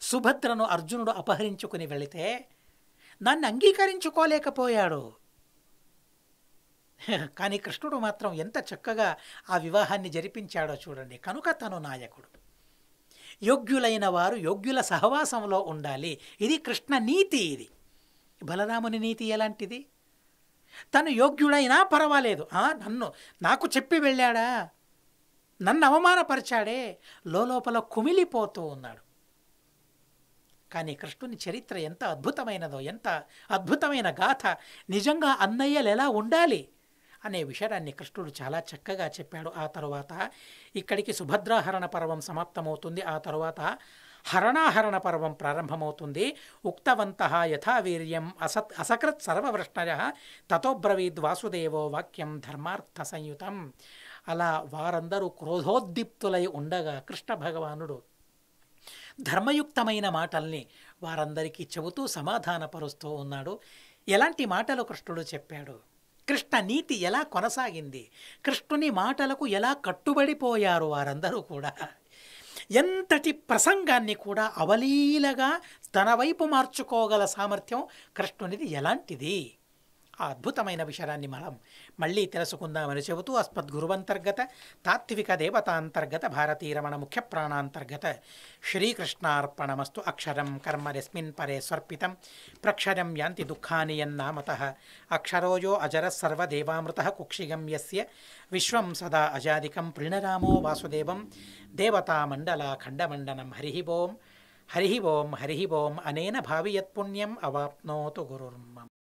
సుభద్రను అర్జునుడు అపహరించుకుని వెళితే దాన్ని అంగీకరించుకోలేకపోయాడు. కానీ కృష్ణుడు మాత్రం ఎంత చక్కగా ఆ వివాహాన్ని జరిపించాడో చూడండి. కనుక తను నాయకుడు. యోగ్యులైన వారు యోగ్యుల సహవాసంలో ఉండాలి. ఇది కృష్ణ నీతి. ఇది బలరాముని నీతి ఎలాంటిది? తను యోగ్యుడైనా పర్వాలేదు, నాకు చెప్పి వెళ్ళాడా, నన్ను అవమానపరిచాడే, లోపల కుమిలిపోతూ ఉన్నాడు. కానీ కృష్ణుని చరిత్ర ఎంత అద్భుతమైనదో, ఎంత అద్భుతమైన గాథ. నిజంగా అన్నయ్యలు ఎలా ఉండాలి అనే విషయాన్ని కృష్ణుడు చాలా చక్కగా చెప్పాడు. ఆ తరువాత ఇక్కడికి సుభద్రాహరణ పర్వం సమాప్తమవుతుంది. ఆ తరువాత హరణాహరణ పర్వం ప్రారంభమవుతుంది. ఉక్తవంతః యథావీర్యం అసకృత్ సర్వవృష్ణయ తతోబ్రవీద్ వాసుదేవో వాక్యం ధర్మార్థ సంయుతం. అలా వారందరూ క్రోధోద్దీప్తులై ఉండగా కృష్ణ భగవానుడు ధర్మయుక్తమైన మాటల్ని వారందరికీ చెబుతూ సమాధానపరుస్తూ ఉన్నాడు. ఎలాంటి మాటలు కృష్ణుడు చెప్పాడు, కృష్ణ నీతి ఎలా కొనసాగింది, కృష్ణుని మాటలకు ఎలా కట్టుబడిపోయారు వారందరూ కూడా, ఎంతటి ప్రసంగాన్ని కూడా అవలీలగా తన వైపు మార్చుకోగల సామర్థ్యం కృష్ణునిది ఎలాంటిది, ఆ అద్భుతమైన విషయాన్ని మనం మళ్ళీ తెలుసుకుందామని చెబుతూ అస్మద్గురువంతర్గత తాత్విక దేవతాంతర్గత భారతీరమణ ముఖ్య ప్రాణాంతర్గత శ్రీకృష్ణార్పణమస్తు. అక్షరం కర్మ యస్మిన్ పరే స్వర్పితం ప్రక్షరం యాంతి దుఃఖాని యన్నామతః అక్షరోయో అజరః సర్వదేవామృతః కుక్షిగం యస్య విశ్వం సదా అజాదికం ప్రణరామో వాసుదేవం దేవతామండల ఖండమండనం. హరి ఓం హరి ఓం హరి ఓం. అనేన భావి యత్పుణ్యం అవాప్నోతు గురుర్మమ.